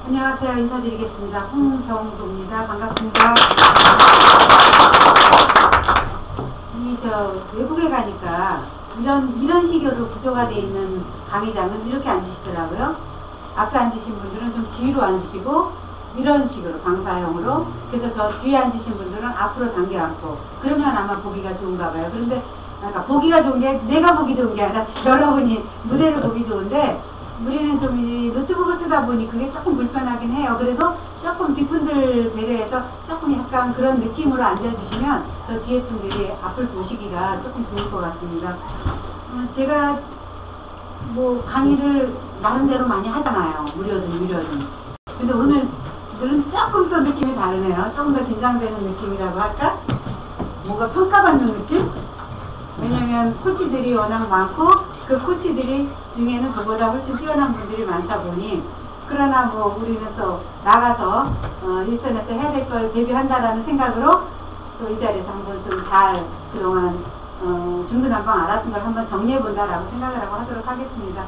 안녕하세요. 인사드리겠습니다. 홍정도입니다. 반갑습니다. 외국에 가니까 이런 식으로 구조가 되어 있는 강의장은 이렇게 앉으시더라고요. 앞에 앉으신 분들은 좀 뒤로 앉으시고 이런 식으로 강사형으로. 그래서 저 뒤에 앉으신 분들은 앞으로 당겨 앉고, 그러면 아마 보기가 좋은가 봐요. 그런데 그러니까 보기가 좋은 게 내가 보기 좋은 게 아니라 여러분이 무대를 보기 좋은데, 우리는 좀 노트북을 쓰다 보니 그게 조금 불편하긴 해요. 그래도 조금 뒷분들 배려해서 조금 약간 그런 느낌으로 앉아주시면 저 뒤에 분들이 앞을 보시기가 조금 좋을 것 같습니다. 제가 뭐 강의를 나름대로 많이 하잖아요. 무료든. 근데 오늘은 조금 더 느낌이 다르네요. 조금 더 긴장되는 느낌이라고 할까? 뭔가 평가받는 느낌? 왜냐면 코치들이 워낙 많고 그 코치들이 중에는 저보다 훨씬 뛰어난 분들이 많다 보니, 그러나 뭐 우리는 또 나가서 일선에서 해야 될 걸 대비한다라는 생각으로 또 이 자리에서 한번 좀 잘 그동안 중구난방 알았던 걸 한번 정리해 본다라고 생각을 하도록 하겠습니다.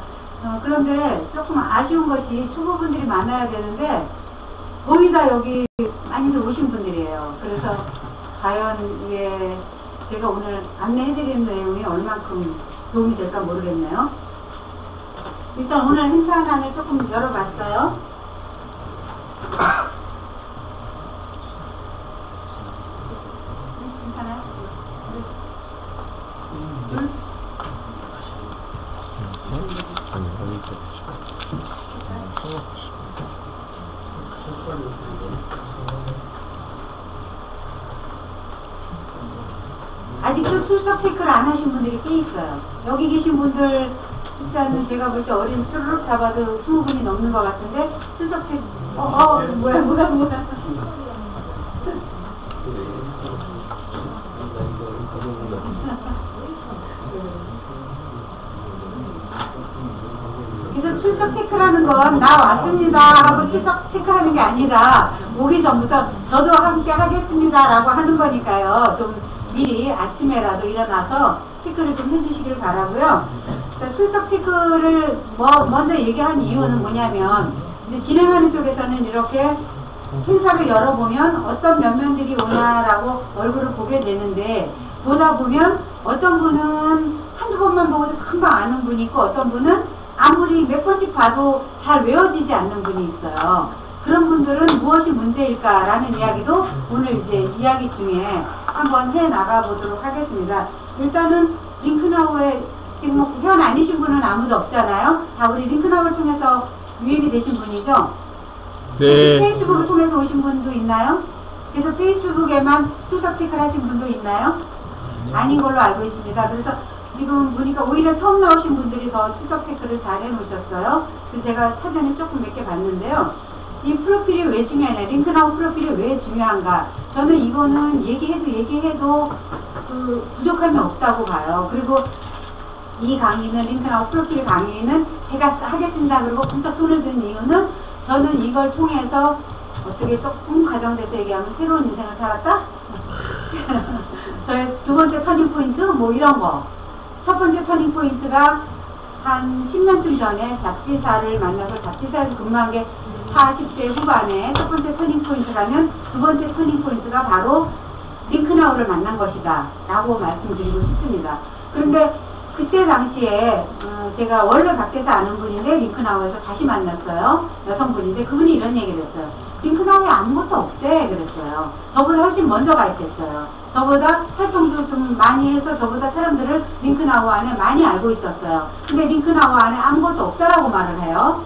그런데 조금 아쉬운 것이 초보분들이 많아야 되는데 거의 다 여기 많이들 오신 분들이에요. 그래서 과연 이게 제가 오늘 안내해드리는 내용이 얼만큼 도움이 될까 모르겠네요. 일단 오늘 행사안을 조금 열어봤어요. 괜찮아요? 둘? 아직도 출석 체크를 안 하신 분들이 꽤 있어요. 여기 계신 분들 숫자는 제가 볼 때 어린 수르륵 잡아도 20분이 넘는 것 같은데, 출석 체크, 뭐야. 그래서 출석 체크라는 건 나 왔습니다 하고 출석 체크하는 게 아니라 오기 전부터 저도 함께 하겠습니다 라고 하는 거니까요. 좀 미리 아침에라도 일어나서 체크를 좀 해주시길 바라고요. 자, 출석 체크를 먼저 얘기한 이유는 뭐냐면, 이제 진행하는 쪽에서는 이렇게 행사를 열어보면 어떤 면면들이 오냐라고 얼굴을 보게 되는데, 보다 보면 어떤 분은 한두 번만 보고도 금방 아는 분이 있고, 어떤 분은 아무리 몇 번씩 봐도 잘 외워지지 않는 분이 있어요. 그런 분들은 무엇이 문제일까라는 이야기도 오늘 이제 이야기 중에 한번 해 나가 보도록 하겠습니다. 일단은 링크나우에 지금 회원 아니신 분은 아무도 없잖아요. 다 우리 링크나우를 통해서 유입이 되신 분이죠. 네. 페이스북을 통해서 오신 분도 있나요? 그래서 페이스북에만 출석 체크를 하신 분도 있나요? 아닌 걸로 알고 있습니다. 그래서 지금 보니까 오히려 처음 나오신 분들이 더 출석 체크를 잘 해놓으셨어요. 그래서 제가 사전에 조금 몇 개 봤는데요. 이 프로필이 왜 중요하냐, 링크나우 프로필이 왜 중요한가. 저는 이거는 얘기해도 부족함이 없다고 봐요. 그리고 이 강의는, 링크나우 프로필 강의는 제가 하겠습니다 그리고 pun쩍 손을 든 이유는, 저는 이걸 통해서 어떻게 조금 과정돼서 얘기하면 새로운 인생을 살았다? 저의 두 번째 터닝포인트 뭐 이런 거. 첫 번째 터닝포인트가 한 10년쯤 전에 잡지사를 만나서 잡지사에서 근무한 게 40대 후반에 첫 번째 터닝포인트라면, 두 번째 터닝포인트가 바로 링크나우를 만난 것이다 라고 말씀드리고 싶습니다. 그런데 그때 당시에 제가 원래 밖에서 아는 분인데 링크나우에서 다시 만났어요. 여성분인데 그분이 이런 얘기를 했어요. 링크나우에 아무것도 없대 그랬어요. 저보다 훨씬 먼저 가입했어요. 저보다 활동도 좀 많이 해서 저보다 사람들을 링크나우 안에 많이 알고 있었어요. 근데 링크나우 안에 아무것도 없다라고 말을 해요.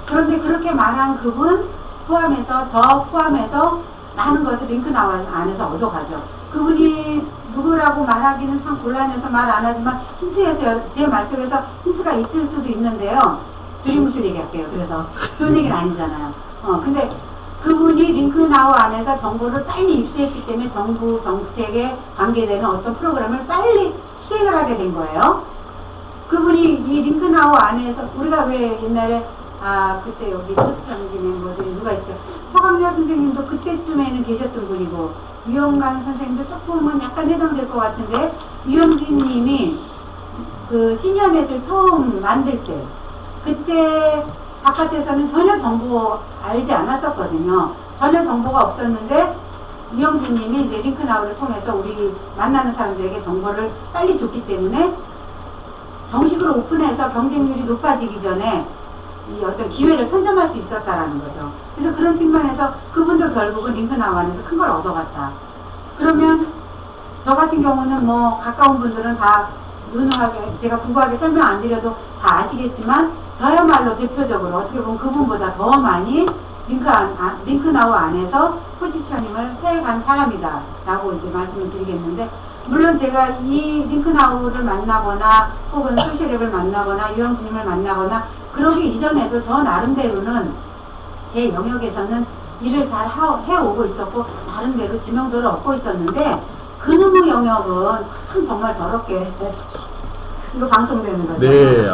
그런데 그렇게 말한 그분 포함해서, 저 포함해서 많은 것을 링크나우 안에서 얻어가죠. 그분이 누구라고 말하기는 참 곤란해서 말 안 하지만 힌트에서, 제 말 속에서 힌트가 있을 수도 있는데요. 두리뭉실 얘기할게요. 그래서 좋은 얘기는 아니잖아요. 근데 그분이 링크나우 안에서 정보를 빨리 입수했기 때문에 정부 정책에 관계되는 어떤 프로그램을 빨리 수행을 하게 된 거예요. 그분이 이 링크나우 안에서, 우리가 왜 옛날에 그때 여기 토치장기 멤버들이 누가 있어요? 서강렬 선생님도 그때쯤에는 계셨던 분이고, 유영관 선생님도 조금은 약간 해당될 것 같은데, 유영진 님이 그 시니어넷을 처음 만들 때, 그때 바깥에서는 전혀 정보 알지 않았었거든요. 전혀 정보가 없었는데 유영진님이 이제 링크나우를 통해서 우리 만나는 사람들에게 정보를 빨리 줬기 때문에 정식으로 오픈해서 경쟁률이 높아지기 전에 이 어떤 기회를 선점할 수 있었다라는 거죠. 그래서 그런 측면에서 그분도 결국은 링크나우 안에서 큰 걸 얻어갔다. 그러면 저 같은 경우는 뭐 가까운 분들은 다 누누하게 제가 구구하게 설명 안 드려도 다 아시겠지만 저야말로 대표적으로 어떻게 보면 그분보다 더 많이 링크나우 안에서 포지셔닝을 해간 사람이다 라고 이제 말씀을 드리겠는데, 물론 제가 이 링크나우를 만나거나 혹은 소셜앱을 만나거나 유영진님을 만나거나 그러기 이전에도 저 나름대로는 제 영역에서는 일을 잘 해오고 있었고 나름대로 지명도를 얻고 있었는데, 그놈의 영역은 참 정말 더럽게 이거 방송되는 거죠. 네.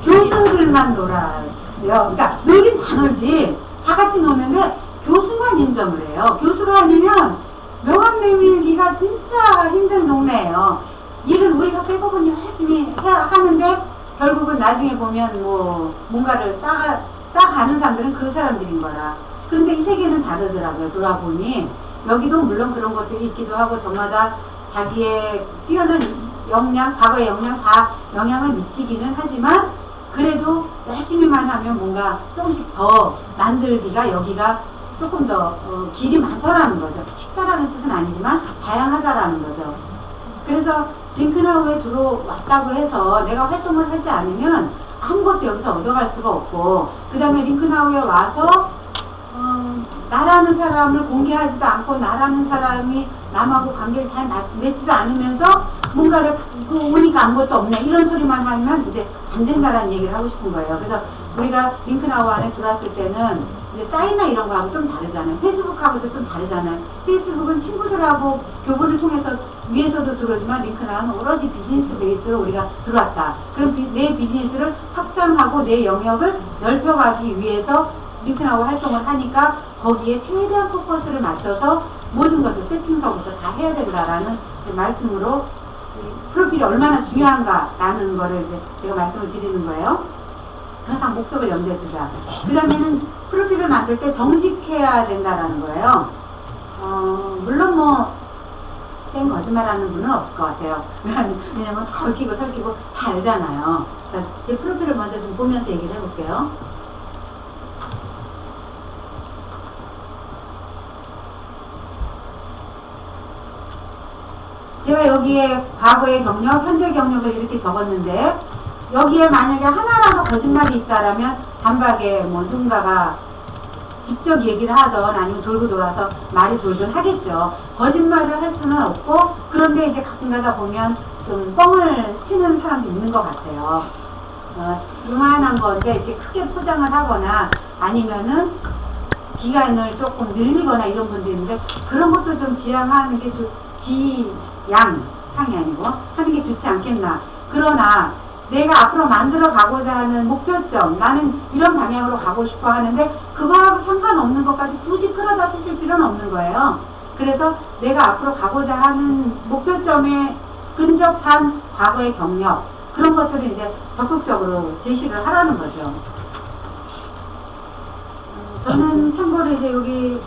교수들만 놀아요. 그러니까 놀긴 다 놀지. 다 같이 노는데 교수만 인정을 해요. 교수가 아니면 명함 내밀기가 진짜 힘든 동네예요. 일을 우리가 빼고는 열심히 하는데 결국은 나중에 보면 뭐 뭔가를 따가는 사람들은 그 사람들인 거라. 그런데 이 세계는 다르더라고요. 돌아보니 여기도 물론 그런 것들이 있기도 하고 저마다 자기의 뛰어난 역량, 과거의 역량 다 영향을 미치기는 하지만 그래도 열심히만 하면 뭔가 조금씩 더 만들기가 여기가 조금 더 길이 많더라는 거죠. 쉽다라는 뜻은 아니지만 다양하다라는 거죠. 그래서 링크나우에 들어왔다고 해서 내가 활동을 하지 않으면 아무것도 여기서 얻어갈 수가 없고, 그 다음에 링크나우에 와서 나라는 사람을 공개하지도 않고 나라는 사람이 남하고 관계를 잘 맺지도 않으면서 뭔가를 오니까 아무것도 없네 이런 소리만 하면 이제 안 된다라는 얘기를 하고 싶은 거예요. 그래서 우리가 링크나우 안에 들어왔을 때는 이제 사인이나 이런 거하고 좀 다르잖아요. 페이스북하고도 좀 다르잖아요. 페이스북은 친구들하고 교본을 통해서 위에서도 들어오지만 링크나우는 오로지 비즈니스 베이스로 우리가 들어왔다. 그럼 내 비즈니스를 확장하고 내 영역을 넓혀가기 위해서 링크나우 활동을 하니까 거기에 최대한 포커스를 맞춰서 모든 것을 세팅서부터 다 해야 된다라는 말씀으로 프로필이 얼마나 중요한가라는 거를 이제 제가 말씀을 드리는 거예요. 항상 목적을 염두에 두자. 그 다음에는 프로필을 만들 때 정직해야 된다라는 거예요. 물론 뭐 쌩 거짓말하는 분은 없을 것 같아요. 왜냐면 다 얽히고 설키고 다 알잖아요. 자, 제 프로필을 먼저 좀 보면서 얘기를 해볼게요. 제가 여기에 과거의 경력, 현재 경력을 이렇게 적었는데 여기에 만약에 하나라도 거짓말이 있다라면 단박에 뭐 누군가가 직접 얘기를 하던 아니면 돌고 돌아서 말이 돌긴 하겠죠. 거짓말을 할 수는 없고, 그런데 이제 가끔 가다 보면 좀 뻥을 치는 사람도 있는 것 같아요. 요만한 건데 이렇게 크게 포장을 하거나 아니면은 기간을 조금 늘리거나 이런 분도 있는데 그런 것도 좀 지양하는 게 향이 아니고 하는 게 좋지 않겠나. 그러나 내가 앞으로 만들어 가고자 하는 목표점, 나는 이런 방향으로 가고 싶어 하는데 그거하고 상관없는 것까지 굳이 끌어다 쓰실 필요는 없는 거예요. 그래서 내가 앞으로 가고자 하는 목표점에 근접한 과거의 경력, 그런 것들을 이제 적극적으로 제시를 하라는 거죠. 저는 참고로 이제 여기는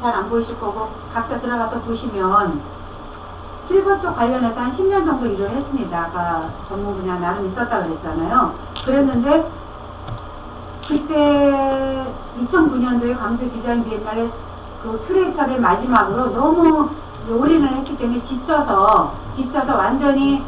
잘 안 보이실 거고 각자 들어가서 보시면 실버 쪽 관련해서 한 10년 정도 일을 했습니다. 아까 전문 분야 나름 있었다 그랬잖아요. 그랬는데 그때 2009년도에 광주 디자인 비엔날레 그 큐레이터를 마지막으로 너무 올인을 했기 때문에 지쳐서 완전히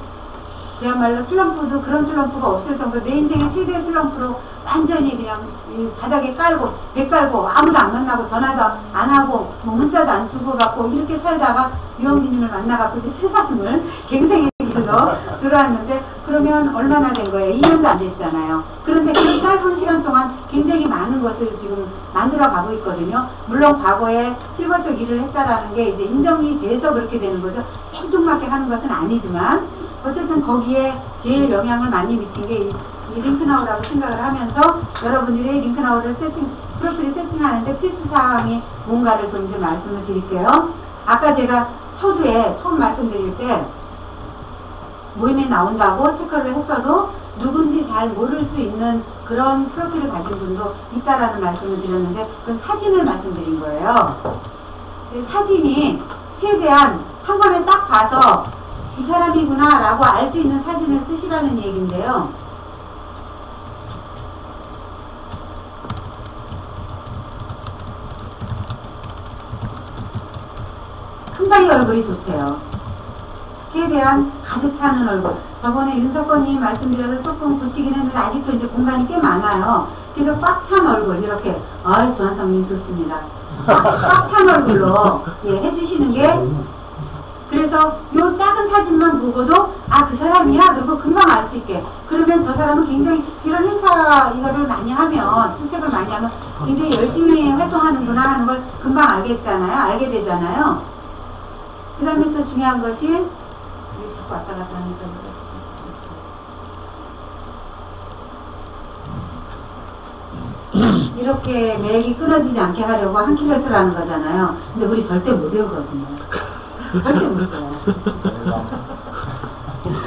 그야말로 슬럼프도 그런 슬럼프가 없을 정도 내 인생의 최대 슬럼프로 완전히 그냥 이 바닥에 깔고 배 깔고 아무도 안 만나고 전화도 안 하고 뭐 문자도 안 주고받고 이렇게 살다가 유영진님을 만나갖고 이제 세상을 갱생의 길로 들어왔는데, 그러면 얼마나 된 거예요? 2년도 안 됐잖아요. 그런데 그 짧은 시간 동안 굉장히 많은 것을 지금 만들어 가고 있거든요. 물론 과거에 실버 쪽 일을 했다라는 게 이제 인정이 돼서 그렇게 되는 거죠. 생뚱맞게 하는 것은 아니지만 어쨌든 거기에 제일 영향을 많이 미친 게 이 링크나우라고 생각을 하면서 여러분들이 링크나우를 프로필을 세팅하는데 필수사항이 뭔가를 좀 이제 말씀을 드릴게요. 아까 제가 서두에 처음 말씀드릴 때 모임에 나온다고 체크를 했어도 누군지 잘 모를 수 있는 그런 프로필을 가진 분도 있다라는 말씀을 드렸는데 그건 사진을 말씀드린 거예요. 사진이 최대한 한 번에 딱 봐서 이 사람이구나 라고 알 수 있는 사진을 쓰시라는 얘기인데요. 큰바위 얼굴이 좋대요. 최대한 가득 차는 얼굴. 저번에 윤석권님 말씀드려서 조금 붙이긴 했는데 아직도 이제 공간이 꽤 많아요. 그래서 꽉 찬 얼굴 이렇게 조한성님 좋습니다. 꽉 찬 얼굴로 해주시는 게 그래서 요 작은 사진만 보고도 그 사람이야 그리고 금방 알 수 있게 그러면 저 사람은 굉장히 이런 행사 이거를 많이 하면 출첵을 많이 하면 굉장히 열심히 활동하는구나 하는 걸 금방 알게 되잖아요. 그 다음에 또 중요한 것이 자꾸 왔다 갔다 하니까 이렇게 맥이 끊어지지 않게 하려고 한 키를 쓰라는 거잖아요. 근데 우리 절대 못 외우거든요. 절대 못 써요.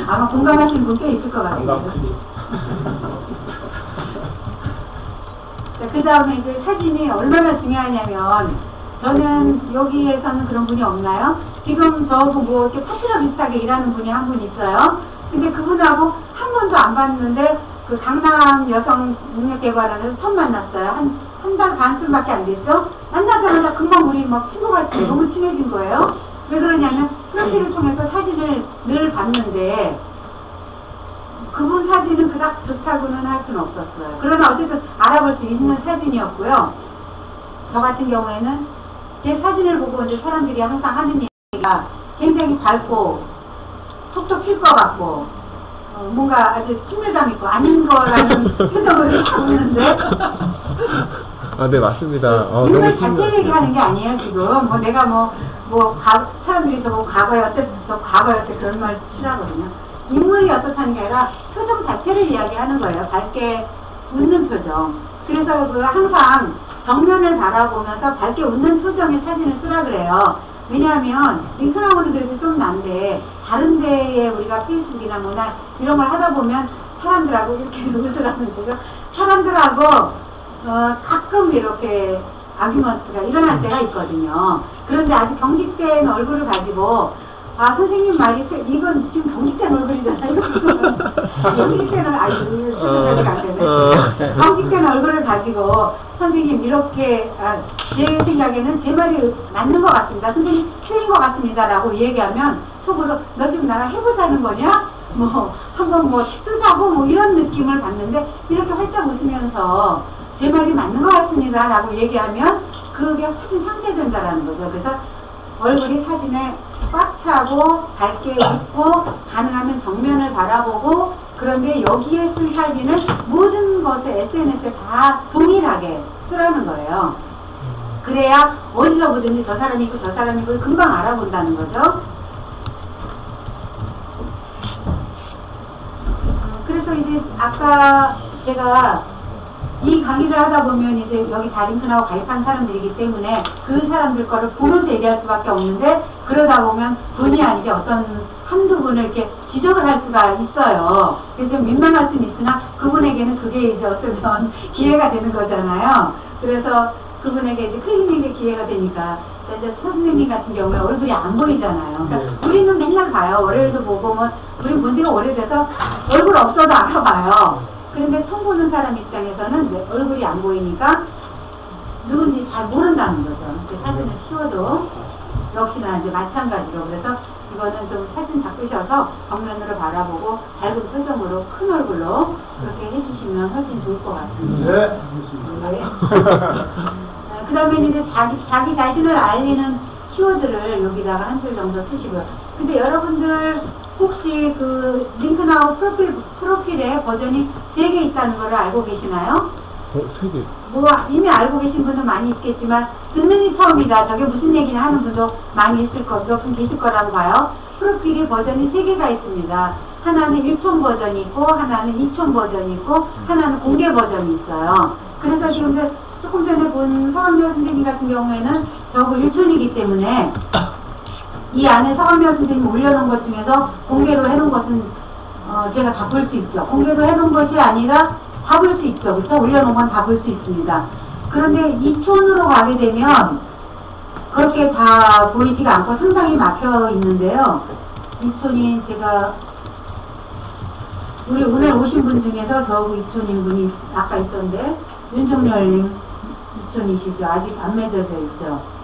아마 공감하시는 분 꽤 있을 것 같아요. 그 다음에 이제 사진이 얼마나 중요하냐면 저는 여기에서는 그런 분이 없나요? 지금 저보고 이렇게 파트너 비슷하게 일하는 분이 한 분 있어요. 근데 그분하고 한 번도 안 봤는데 그 강남 여성 능력개발원에서 처음 만났어요. 한 달 반쯤밖에 안 됐죠? 만나자마자 금방 우리 막 친구같이 너무 친해진 거예요. 왜 그러냐면 프로필을 통해서 사진을 늘 봤는데 그분 사진은 그닥 좋다고는 할 수는 없었어요. 그러나 어쨌든 알아볼 수 있는 사진이었고요. 저 같은 경우에는 제 사진을 보고 이제 사람들이 항상 하는 얘기가 굉장히 밝고 톡톡 튈 것 같고 뭔가 아주 친밀감 있고 아닌 거라는 표정을 보는데 네 맞습니다. 인물 자체 얘기하는 게 아니에요 지금. 내가 사람들이 저보고 과거에 어째서 저 과거에 어째 그런 말 싫어하거든요. 인물이 어떻다는 게 아니라 표정 자체를 이야기하는 거예요. 밝게 웃는 표정. 그래서 항상 정면을 바라보면서 밝게 웃는 표정의 사진을 쓰라 그래요. 왜냐하면 링크나오는 그래도 좀 난데 다른 데에 우리가 페이스북이나 뭐나 이런 걸 하다 보면 사람들하고 이렇게 웃을 하는 거죠. 사람들하고 가끔 이렇게 아규먼트가 일어날 때가 있거든요. 그런데 아주 경직된 얼굴을 가지고 선생님 말이 이건 지금 경직된 얼굴이잖아요. 경직된 경직된 얼굴을 가지고 선생님 이렇게 제 생각에는 제 말이 맞는 것 같습니다. 선생님 틀린 것 같습니다. 라고 얘기하면 속으로 너 지금 나랑 해보자는 거냐? 한번 뜻하고 이런 느낌을 받는데 이렇게 활짝 웃으면서 제 말이 맞는 것 같습니다. 라고 얘기하면 그게 훨씬 상쇄된다라는 거죠. 그래서 얼굴이 사진에 꽉 차고 밝게 웃고 가능하면 정면을 바라보고 그런데 여기에 쓴 사진을 모든 것에 SNS에 다 동일하게 쓰라는 거예요. 그래야 어디서 보든지 저 사람이 있고 저 사람이 있고 금방 알아본다는 거죠. 그래서 이제 아까 제가 이 강의를 하다 보면 이제 여기 다 링크나고 가입한 사람들이기 때문에 그 사람들 거를 보면서 얘기할 수밖에 없는데 그러다 보면 본의 아니게 어떤 한두 분을 이렇게 지적을 할 수가 있어요. 그래서 민망할 수는 있으나 그분에게는 그게 이제 어쩌면 기회가 되는 거잖아요. 그래서 그분에게 이제 클리닉의 기회가 되니까 이제 선생님 같은 경우에 얼굴이 안 보이잖아요. 그러니까 우리는 맨날 봐요. 월요일도 보고 우리 본 지가 오래돼서 얼굴 없어도 알아봐요. 그런데 처음 보는 사람 입장에서는 이제 얼굴이 안 보이니까 누군지 잘 모른다는 거죠. 이제 사진을 키워도 역시나 이제 마찬가지로 그래서 이거는 좀 사진 바꾸셔서 정면으로 바라보고 밝은 표정으로 큰 얼굴로 그렇게 해주시면 훨씬 좋을 것 같습니다. 네. 네. 그 다음에 이제 자기 자신을 알리는 키워드를 여기다가 한 줄 정도 쓰시고요. 근데 여러분들 혹시 그 링크나우 프로필에 버전이 3개 있다는 걸 알고 계시나요? 3개. 이미 알고 계신 분도 많이 있겠지만 듣는 이 처음이다. 저게 무슨 얘기냐 하는 분도 많이 있을 몇 분 계실 거라고 봐요. 프로필이 버전이 3개가 있습니다. 하나는 1촌 버전이 있고 하나는 2촌 버전이 있고 하나는 공개 버전이 있어요. 그래서 지금 조금 전에 본 서강묘 선생님 같은 경우에는 저거 1촌이기 때문에 이 안에 서강묘 선생님 올려놓은 것 중에서 공개로 해놓은 것은 제가 다 볼 수 있죠. 공개로 해놓은 것이 아니라 다 볼 수 있죠. 그렇죠? 올려놓으면 다 볼 수 있습니다. 그런데 이촌으로 가게 되면 그렇게 다 보이지가 않고 상당히 막혀 있는데요. 이촌이 제가 우리 오늘 오신 분 중에서 저 이촌인 분이 아까 있던데 윤종열님 이촌이시죠? 아직 안 맺어져 있죠?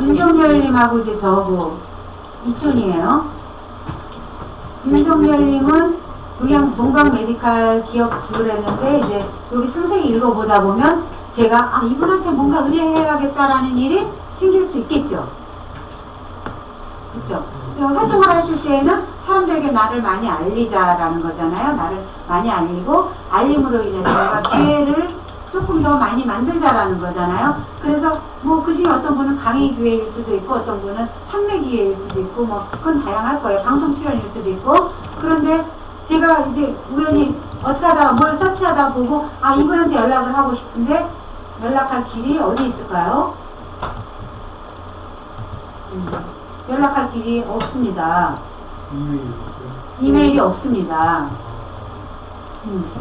윤종열님하고 이제 저하고 이촌이에요. 윤종열님은 그냥 동강 메디칼 기업 주를 했는데 이제 여기 상세히 읽어보다 보면 제가 이분한테 뭔가 의뢰해야겠다라는 일이 생길 수 있겠죠. 그렇죠. 활동을 하실 때에는 사람들에게 나를 많이 알리자라는 거잖아요. 나를 많이 알리고 알림으로 인해서 내가 기회를 조금 더 많이 만들자라는 거잖아요. 그래서 뭐 그중에 어떤 분은 강의 기회일 수도 있고 어떤 분은 판매 기회일 수도 있고 뭐 그건 다양할 거예요. 방송 출연일 수도 있고. 그런데 제가 이제 우연히 어떻게 하다가 뭘 서치하다 보고 이분한테 연락을 하고 싶은데 연락할 길이 어디 있을까요? 연락할 길이 없습니다. 이메일이 없습니다.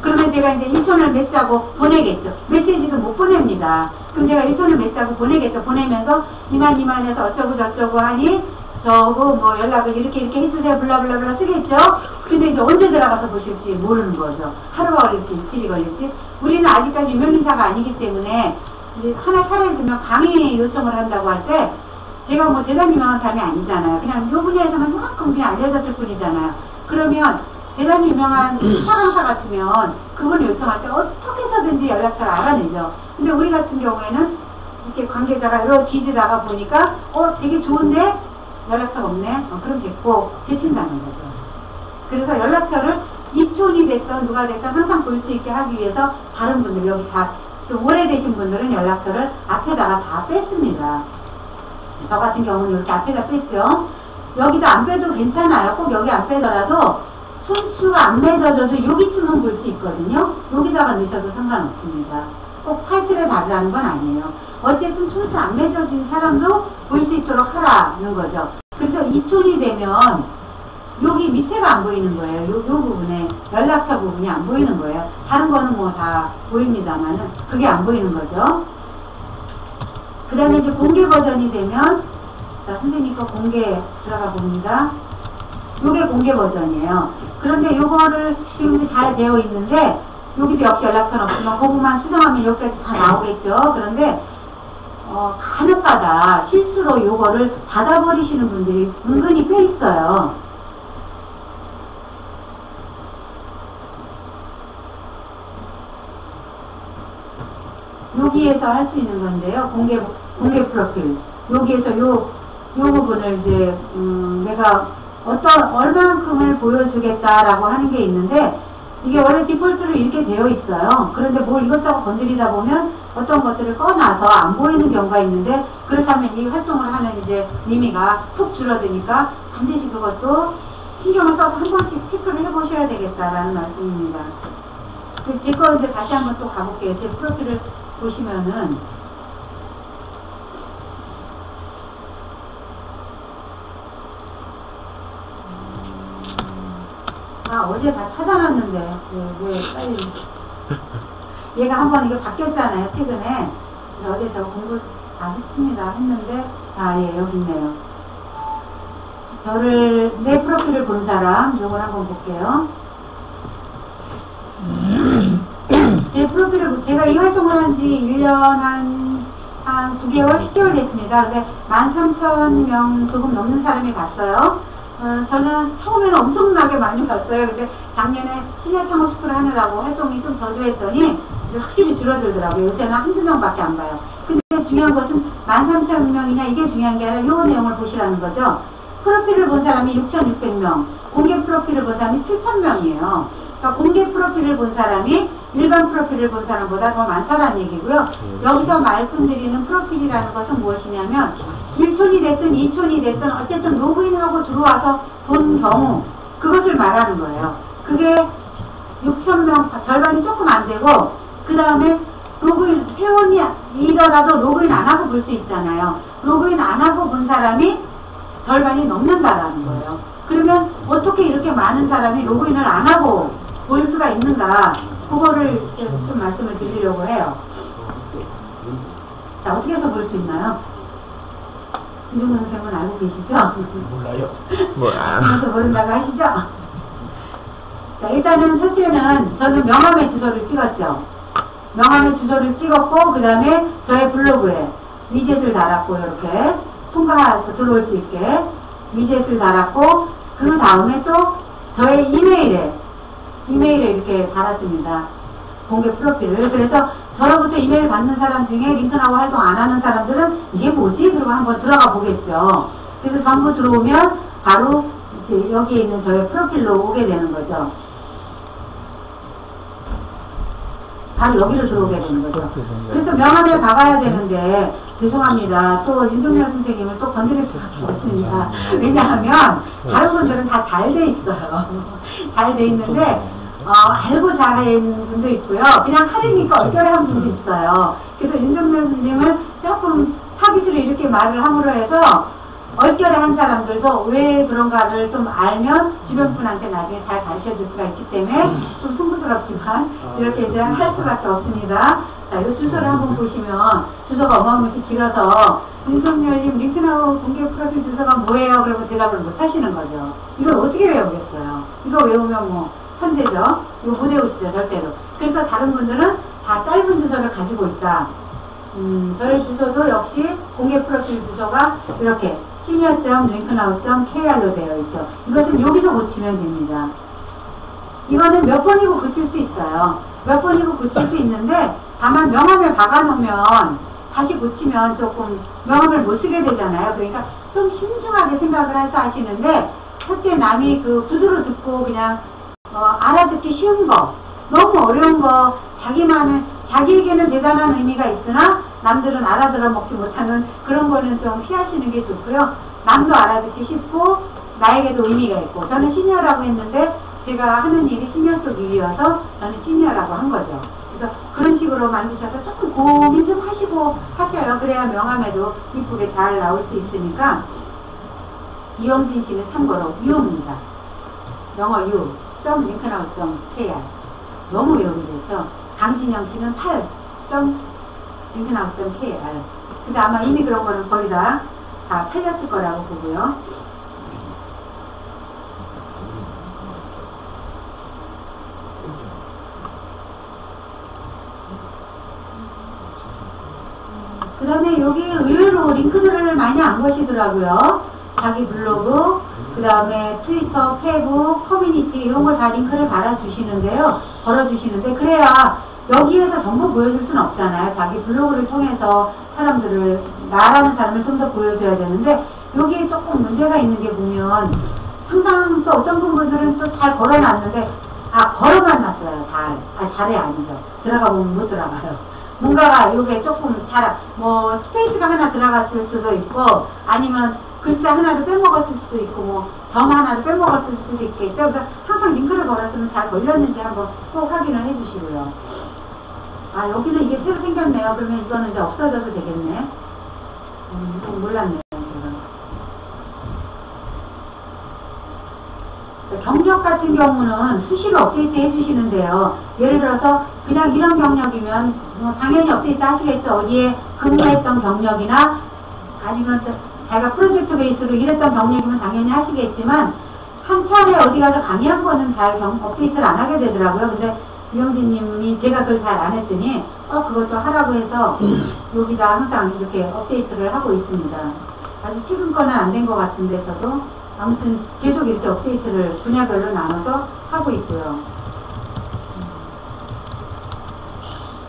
그러면 제가 이제 일촌을 맺자고 보내겠죠. 메시지도 못 보냅니다. 그럼 제가 일촌을 맺자고 보내겠죠. 보내면서 이만해서 어쩌고 저쩌고 하니 저거 뭐 연락을 이렇게 해주세요 블라블라블라 쓰겠죠. 근데 이제 언제 들어가서 보실지 모르는 거죠. 하루가 걸릴지 이틀이 걸릴지. 우리는 아직까지 유명인사가 아니기 때문에 이제 하나 사례를 들면 강의 요청을 한다고 할 때 제가 뭐 대단히 유명한 사람이 아니잖아요. 그냥 요 분야에서만 요만큼 그냥 알려졌을 뿐이잖아요. 그러면 대단히 유명한 스파 강사 같으면 그분을 요청할 때 어떻게 해서든지 연락처를 알아내죠. 근데 우리 같은 경우에는 이렇게 관계자가 여러 뒤지다가 보니까 되게 좋은데 연락처가 없네. 그럼 됐고 제친다는 거죠. 그래서 연락처를 이촌이 됐던 누가 됐던 항상 볼 수 있게 하기 위해서 다른 분들 여기 좀 오래되신 분들은 연락처를 앞에다가 다 뺐습니다. 저 같은 경우는 이렇게 앞에다 뺐죠. 여기다 안 빼도 괜찮아요. 꼭 여기 안 빼더라도 손수가 안 맺어져도 여기쯤은 볼 수 있거든요. 여기다가 넣으셔도 상관없습니다. 꼭 타이틀에 달라는 건 아니에요. 어쨌든 손수 안 맺어진 사람도 볼 수 있도록 하라는 거죠. 그래서 이촌이 되면 여기 밑에가 안 보이는 거예요. 요 부분에 연락처 부분이 안 보이는 거예요. 다른 거는 뭐 다 보입니다만은 그게 안 보이는 거죠. 그 다음에 이제 공개 버전이 되면 자 선생님 거 공개 들어가 봅니다. 요게 공개 버전이에요. 그런데 요거를 지금 이제 잘 되어 있는데 여기도 역시 연락처는 없지만 그거만 수정하면 여기까지 다 나오겠죠. 그런데 간혹가다 실수로 요거를 닫아버리시는 분들이 은근히 꽤 있어요. 여기에서 할 수 있는 건데요. 공개 프로필. 여기에서 요 부분을 이제 내가 얼만큼을 보여주겠다라고 하는 게 있는데 이게 원래 디폴트로 이렇게 되어 있어요. 그런데 뭘 이것저것 건드리다 보면 어떤 것들을 꺼놔서 안 보이는 경우가 있는데 그렇다면 이 활동을 하는 이제 의미가 툭 줄어드니까 반드시 그것도 신경을 써서 한 번씩 체크를 해보셔야 되겠다라는 말씀입니다. 제 거 이제 다시 한번 또 가볼게요. 제 프로필을 보시면은 어제 다 찾아놨는데 왜 빨리 얘가 한번 이거 바뀌었잖아요 최근에. 어제 제가 공부 다 했습니다 했는데 예 여기 있네요. 내 프로필을 본 사람 요걸 한번 볼게요. 제 프로필을 제가 이 활동을 한 지 1년 한 9개월 10개월 됐습니다. 근데 13,000명 조금 넘는 사람이 봤어요. 저는 처음에는 엄청나게 많이 봤어요. 근데 작년에 시니어 창업 스쿨 하느라고 활동이 좀 저조했더니 이제 확실히 줄어들더라고요. 요새는 한두 명밖에 안 봐요. 근데 중요한 것은 13,000명이냐 이게 중요한 게 아니라 이 내용을 보시라는 거죠. 프로필을 본 사람이 6,600명, 공개 프로필을 본 사람이 7,000명이에요. 그러니까 공개 프로필을 본 사람이 일반 프로필을 본 사람보다 더 많다는 얘기고요. 여기서 말씀드리는 프로필이라는 것은 무엇이냐면 1촌이 됐든 2촌이 됐든 어쨌든 로그인하고 들어와서 본 경우 그것을 말하는 거예요. 그게 6,000명 절반이 조금 안 되고 그 다음에 로그인 회원이더라도 로그인 안 하고 볼 수 있잖아요. 로그인 안 하고 본 사람이 절반이 넘는다라는 거예요. 그러면 어떻게 이렇게 많은 사람이 로그인을 안 하고 볼 수가 있는가? 그거를 좀 말씀을 드리려고 해요. 자, 어떻게 해서 볼 수 있나요? 이종근 선생님은 알고 계시죠? 몰라요. 뭐야. 그래서 모른다고 하시죠? 자, 일단은 첫째는 저는 명함의 주소를 찍었죠. 명함의 주소를 찍었고, 그 다음에 저의 블로그에 위젯을 달았고, 이렇게 통과해서 들어올 수 있게 위젯을 달았고, 그 다음에 또 저의 이메일에 이렇게 달았습니다. 공개 프로필을. 그래서 저로부터 이메일 받는 사람 중에 링크나고 활동 안 하는 사람들은 이게 뭐지? 그러고 한번 들어가 보겠죠. 그래서 전부 들어오면 바로 이제 여기에 있는 저의 프로필로 오게 되는 거죠. 바로 여기로 들어오게 되는 거죠. 그래서 명함을 박아야 되는데 죄송합니다. 또 윤종렬 선생님을 또 건드릴 수밖에 없습니다. 왜냐하면 다른 분들은 다 잘 돼 있어요. 잘 돼 있는데 알고 잘하는 분도 있고요. 그냥 하려니까 얼결한 분도 있어요. 그래서 윤종렬 선생님을 조금 타깃으로 이렇게 말을 함으로 해서 얼결한 사람들도 왜 그런가를 좀 알면 주변 분한테 나중에 잘 가르쳐 줄 수가 있기 때문에 좀 송구스럽지만 이렇게 이제 할 수밖에 없습니다. 자, 이 주소를 한번 보시면 주소가 어마무시 길어서 윤종렬님 링크나우 공개 프로필 주소가 뭐예요? 그러면 대답을 못 하시는 거죠. 이걸 어떻게 외우겠어요? 이거 외우면 뭐 천재죠? 이거 못 외우시죠, 절대로. 그래서 다른 분들은 다 짧은 주소를 가지고 있다. 저희 주소도 역시 공개 프로필 주소가 이렇게 senior.linknow.kr로 되어 있죠. 이것은 여기서 고치면 됩니다. 이거는 몇 번이고 고칠 수 있어요. 몇 번이고 고칠 수 있는데 다만 명함을 박아놓으면 다시 고치면 조금 명함을 못 쓰게 되잖아요. 그러니까 좀 신중하게 생각을 해서 하시는데 첫째 남이 그 구두로 듣고 그냥 알아듣기 쉬운 거, 너무 어려운 거, 자기에게는 대단한 의미가 있으나 남들은 알아들어 먹지 못하는 그런 거는 좀 피하시는 게 좋고요. 남도 알아듣기 쉽고 나에게도 의미가 있고. 저는 시니어라고 했는데 제가 하는 일이 시니어 쪽 일이어서 저는 시니어라고 한 거죠. 그래서 그런 식으로 만드셔서 조금 고민 좀 하시고 하셔요. 그래야 명함에도 이쁘게 잘 나올 수 있으니까. 이영진 씨는 참고로 유입니다. 영어 유. .linknow.kr 너무 외우기 좋죠. 강진영 씨는 8.linknow.kr 근데 아마 이미 그런 거는 거의 다 팔렸을 거라고 보고요. 그 다음에 여기 의외로 링크들을 많이 안 거시더라고요. 자기 블로그, 그 다음에 트위터, 페북, 커뮤니티 이런 걸 다 링크를 달아주시는데요. 걸어주시는데 그래야 여기에서 전부 보여줄 수는 없잖아요. 자기 블로그를 통해서 사람들을, 나라는 사람을 좀 더 보여줘야 되는데 여기에 조금 문제가 있는 게 보면 상당 또 어떤 분들은 또 잘 걸어놨는데 걸어만 놨어요. 잘해 아니죠. 들어가 보면 못 들어가요. 뭔가가 요게 조금 스페이스가 하나 들어갔을 수도 있고 아니면 글자 하나를 빼먹었을 수도 있고 뭐 점 하나를 빼먹었을 수도 있겠죠. 그래서 항상 링크를 걸었으면 잘 걸렸는지 한번 꼭 확인을 해주시고요. 여기는 이게 새로 생겼네요. 그러면 이거는 이제 없어져도 되겠네. 이건 몰랐네요. 제가. 경력 같은 경우는 수시로 업데이트 해주시는데요. 예를 들어서 그냥 이런 경력이면 당연히 업데이트 하시겠죠. 어디에 근무했던 경력이나 아니면 자기가 프로젝트 베이스로 일했던 경력이면 당연히 하시겠지만 한 차례 어디 가서 강의한 거는 잘 업데이트를 안 하게 되더라고요. 근데 유영진님이 제가 그걸 잘 안 했더니 그것도 하라고 해서 여기다 항상 이렇게 업데이트를 하고 있습니다. 아주 최근 거는 안 된 것 같은데서도 아무튼 계속 이렇게 업데이트를 분야별로 나눠서 하고 있고요.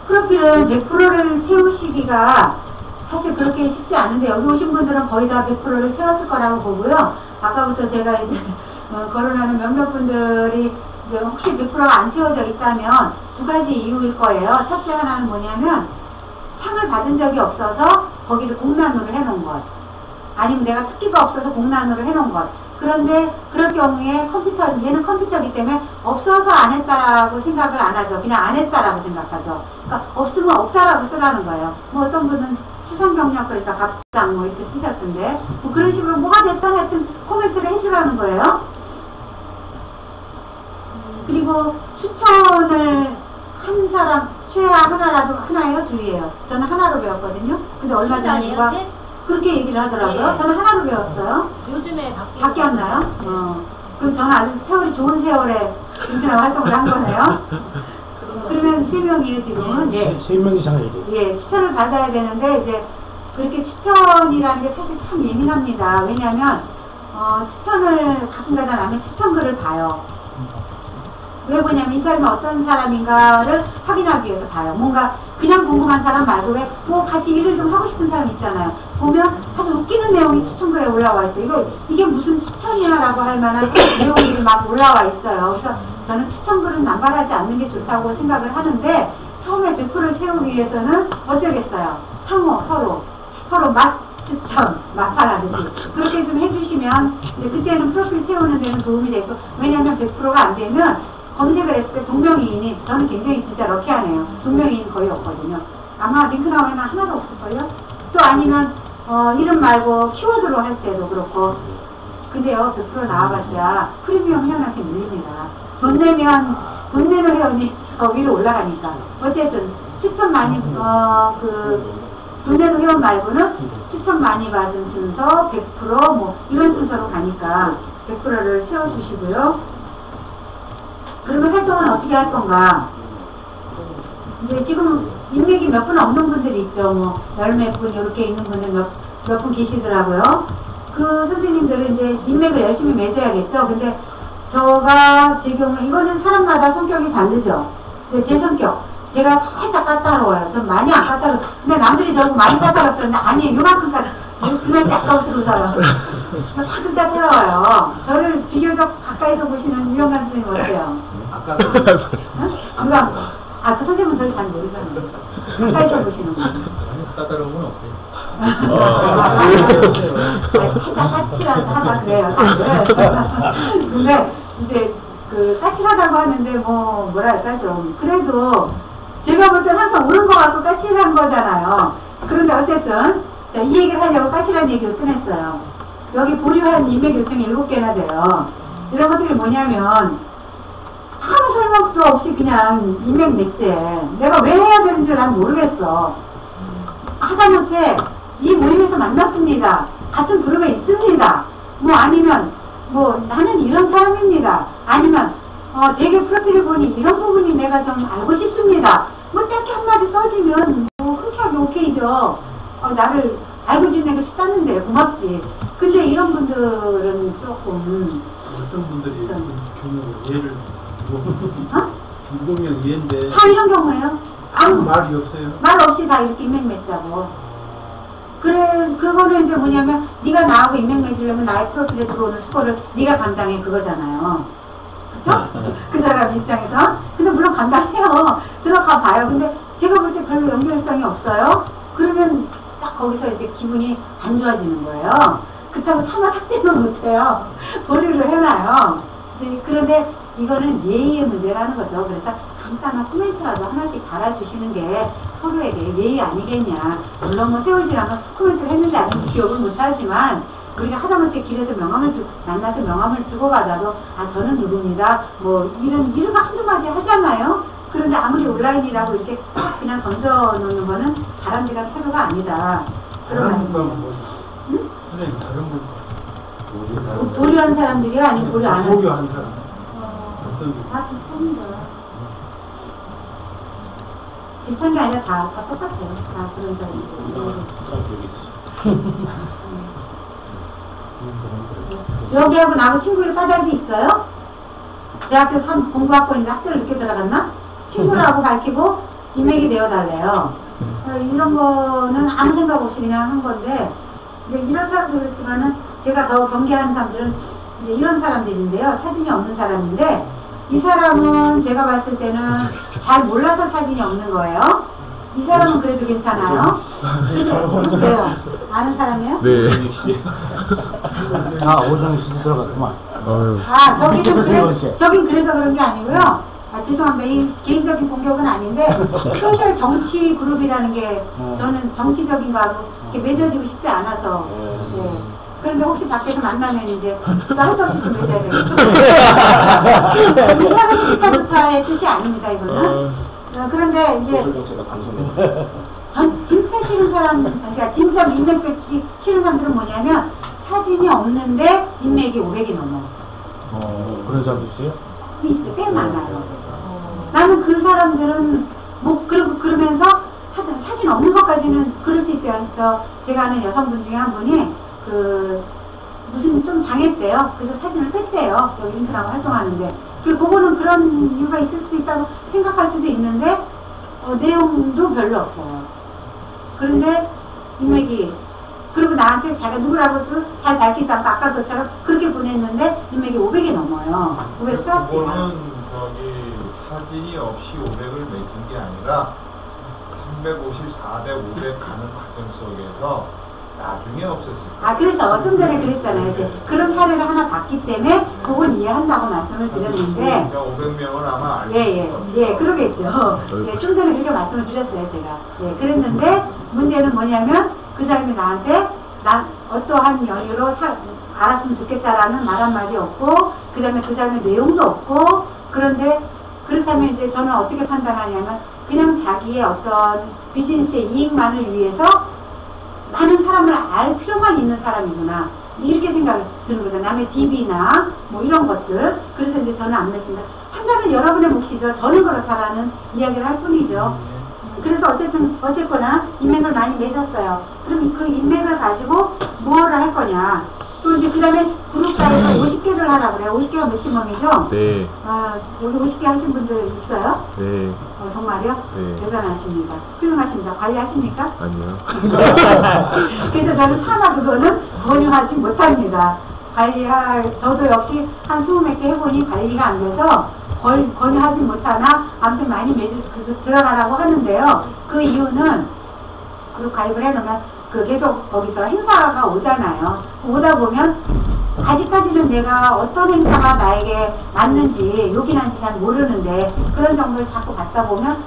프로필은 100%를 채우시기가 사실 그렇게 쉽지 않은데 여기 오신 분들은 거의 다 100%를 채웠을 거라고 보고요. 아까부터 제가 이제 거론하는 몇몇 분들이 이제 혹시 100%가 안 채워져 있다면 두 가지 이유일 거예요. 첫째 하나는 뭐냐면 상을 받은 적이 없어서 거기를 공란으로 해놓은 것. 아니면 내가 특기가 없어서 공란으로 해놓은 것. 그런데 그럴 경우에 얘는 컴퓨터이기 때문에 없어서 안 했다라고 생각을 안 하죠. 그냥 안 했다라고 생각하죠. 그러니까 없으면 없다라고 쓰라는 거예요. 뭐 어떤 분은 수상 경력 그러니까 밥상 뭐 이렇게 쓰셨던데 뭐 그런 식으로 뭐가 됐든 하여튼 코멘트를 해주라는 거예요. 그리고 추천을 한 사람 최하 하나예요, 둘이에요? 저는 하나로 배웠거든요. 근데 얼마 전에 누가 그렇게 얘기를 하더라고요. 네. 저는 하나로 배웠어요. 요즘에 바뀌었나요? 그럼 저는 아주 세월이 좋은 세월에 인터넷 활동을 한 거네요. 그러면 3명이에요, 지금은. 예. 3명 이상 해야 돼. 예, 추천을 받아야 되는데, 이제, 그렇게 추천이라는 게 사실 참 예민합니다. 왜냐면, 추천을 가끔가다 남의 추천글을 봐요. 왜 보냐면, 이 사람이 어떤 사람인가를 확인하기 위해서 봐요. 뭔가, 그냥 궁금한 사람 말고, 왜, 뭐, 같이 일을 좀 하고 싶은 사람 있잖아요. 보면, 아주 웃기는 내용이 추천글에 올라와 있어요. 이게 무슨 추천이야? 라고 할 만한 내용들이 막 올라와 있어요. 그래서, 저는 추천글은 남발하지 않는 게 좋다고 생각을 하는데 처음에 100%를 채우기 위해서는 어쩌겠어요. 상호 서로 맛 추천 맛발하듯이 그렇게 좀 해주시면 이제 그때는 프로필 채우는 데는 도움이 되고 왜냐하면 100%가 안 되면 검색을 했을 때 동명이인이 저는 굉장히 진짜 럭키하네요. 동명이인 거의 없거든요. 아마 링크 나오면 하나도 없을걸요? 또 아니면 이름 말고 키워드로 할 때도 그렇고 근데요 100% 나와봤자 프리미엄 회원한테 밀립니다. 돈 내는 회원이 더 위로 올라가니까. 어쨌든, 추천 많이, 돈 내는 회원 말고는 추천 많이 받은 순서, 100% 뭐, 이런 순서로 가니까 100%를 채워주시고요. 그러면 활동은 어떻게 할 건가? 이제 지금 인맥이 몇 분 없는 분들이 있죠. 뭐, 열 몇 분, 이렇게 있는 분들 몇 분 계시더라고요. 그 선생님들은 이제 인맥을 열심히 맺어야겠죠. 근데, 제 경우에, 이거는 사람마다 성격이 다르죠. 근데 제 성격, 제가 살짝 까다로워요. 전 많이 안 까다로워요. 근데 남들이 저보고 많이 까다롭다는데, 아니에요. 요만큼 지나치 아까부터 웃어요. 요만큼 까다로워요. 저를 비교적 가까이서 보시는 유영란 선생님 어때요? 누가? 그 선생님은 저를 잘 모르잖아요. 가까이서 보시는 분. 까다로운 건 없어요. 살짝 까칠하다 그래요. 근데 이제 까칠하다고 하는데 뭐랄까 좀 그래도 제가 볼 땐 항상 옳은 거 같고 까칠한 거잖아요. 그런데 어쨌든 자, 이 얘기를 하려고 까칠한 얘기를 꺼냈어요. 여기 보류한 인맥 요청이 7개나 돼요. 이런 것들이 뭐냐면 아무 설명도 없이 그냥 인맥 냈지. 내가 왜 해야 되는지 난 모르겠어. 하다못해 이 모임에서 만났습니다. 같은 그룹에 있습니다. 뭐 아니면 나는 이런 사람입니다. 아니면 되게 프로필을 보니 이런 부분이 내가 좀 알고 싶습니다. 짧게 한마디 써주면 흔쾌하게 오케이죠. 나를 알고 지내고 싶다는데 고맙지. 근데 이런 분들은 조금 어떤 분들이 경우 예를 보면 예인데 다 이런 경우예요. 아무 말이 없어요. 말 없이 다 이렇게 인맥 맺자고. 그거는 이제 뭐냐면 네가 나하고 인맥 맺으려면 나의 프로필에 들어오는 수고를 네가 감당해 그거잖아요. 그쵸? 그 사람 입장에서. 근데 물론 감당해요. 들어가 봐요. 근데 제가 볼 때 별로 연결성이 없어요. 그러면 딱 거기서 이제 기분이 안 좋아지는 거예요. 그렇다고 차마 삭제는 못해요. 보류를 해놔요. 그런데 이거는 예의의 문제라는 거죠. 그래서 간단한 코멘트라도 하나씩 달아주시는 게 서로에게 예의 아니겠냐. 물론 뭐 세월지나면 코멘트를 했는지 안 했는지 기억을 못하지만 우리가 하다못해 길에서 만나서 명함을 주고받아도 저는 누굽니다. 이런 거 한두 마디 하잖아요. 그런데 아무리 온라인이라고 이렇게 그냥 던져놓는 거는 바람직한 태도가 아니다. 그런 말씀이에요. 응? 선생님 다른 분 보류한 사람들이요? 아니면 보류 안 하는 보류한 사람 다 비슷합니다. 비슷한 게 아니라 다 똑같아요. 다 그런 사람들. 여기하고 나하고 친구일 까닭이 있어요? 대학교 공부학번인데 학교를 늦게 들어갔나? 친구라고 밝히고 인맥이 되어달래요. 이런 거는 아무 생각 없이 그냥 한 건데 이제 이런 사람도 그렇지만은 제가 더 경계하는 사람들은 이제 이런 사람들인데요. 사진이 없는 사람인데 이 사람은 제가 봤을 때는 잘 몰라서 사진이 없는 거예요. 이 사람은 그래도 괜찮아요. 왜요? 아는 사람이에요? 네. 오정희 씨도 들어갔구만. 저긴 그래서 그런 게 아니고요. 죄송합니다. 이 개인적인 공격은 아닌데 소셜 정치 그룹이라는 게 저는 정치적인 거하고 이렇게 맺어지고 싶지 않아서 네. 그런데 혹시 밖에서 만나면 이제 또 할 수 없이 또 맺어야 되겠죠. 이 사람이 싫다 좋다의 뜻이 아닙니다. 이거는. 그런데 이제 진짜 싫은 사람, 그러니까 진짜 인맥 뺏기 싫은 사람들은 뭐냐면 사진이 없는데 인맥이 500이 넘어. 그런 사람도 있어요? 있어, 꽤 많아요. 나는 그 사람들은 뭐 그러면서 하여튼 사진 없는 것까지는 그럴 수 있어요. 제가 아는 여성분 중에 한 분이 무슨 좀 당했대요. 그래서 사진을 뺐대요. 여기 인크라고 활동하는데. 그거는 그런 이유가 있을 수도 있다고 생각할 수도 있는데 내용도 별로 없어요. 그런데 인맥이 그리고 나한테 자기가 누구라고도 잘 밝히지 않고 아까 그처럼 그렇게 보냈는데 인맥이 500이 넘어요. 500 플러스야. 그거는 사진이 없이 500을 맺은 게 아니라 354대 500 가는 과정 속에서 나중에 없었을 그래서 좀 전에 그랬잖아요. 이제 그런 사례를 하나 봤기 때문에 그걸 이해한다고 말씀을 드렸는데 500명은 아마 알고 예, 그러겠죠. 예, 좀 전에 그렇게 말씀을 드렸어요, 제가. 예, 그랬는데 문제는 뭐냐면 그 사람이 나한테 어떠한 연유로 알았으면 좋겠다라는 말 한마디 없고 그 다음에 그 사람의 내용도 없고 그런데 그렇다면 이제 저는 어떻게 판단하냐면 그냥 자기의 어떤 비즈니스의 이익만을 위해서 많은 사람을 알 필요만 있는 사람이구나. 이렇게 생각이 드는 거죠. 남의 DB나 뭐 이런 것들. 그래서 이제 저는 안 맺습니다. 판단은 여러분의 몫이죠. 저는 그렇다라는 이야기를 할 뿐이죠. 그래서 어쨌거나 인맥을 많이 맺었어요. 그럼 그 인맥을 가지고 뭐를 할 거냐. 또 이제 그 다음에 그룹 가입을 50개를 하라고 그래요. 50개가 맥시멈이죠? 네. 여기 50개 하신 분들 있어요? 네. 정말요? 네. 대단하십니다. 훌륭하십니다. 관리하십니까? 아니요. 그래서 저는 차마 그거는 권유하지 못합니다. 저도 역시 한 20몇 개 해보니 관리가 안 돼서 권유하지 못하나 아무튼 많이 들어가라고 하는데요. 그 이유는 그룹 가입을 해놓으면 계속 거기서 행사가 오잖아요. 오다 보면 아직까지는 내가 어떤 행사가 나에게 맞는지 요긴한지 잘 모르는데 그런 정보를 자꾸 받다 보면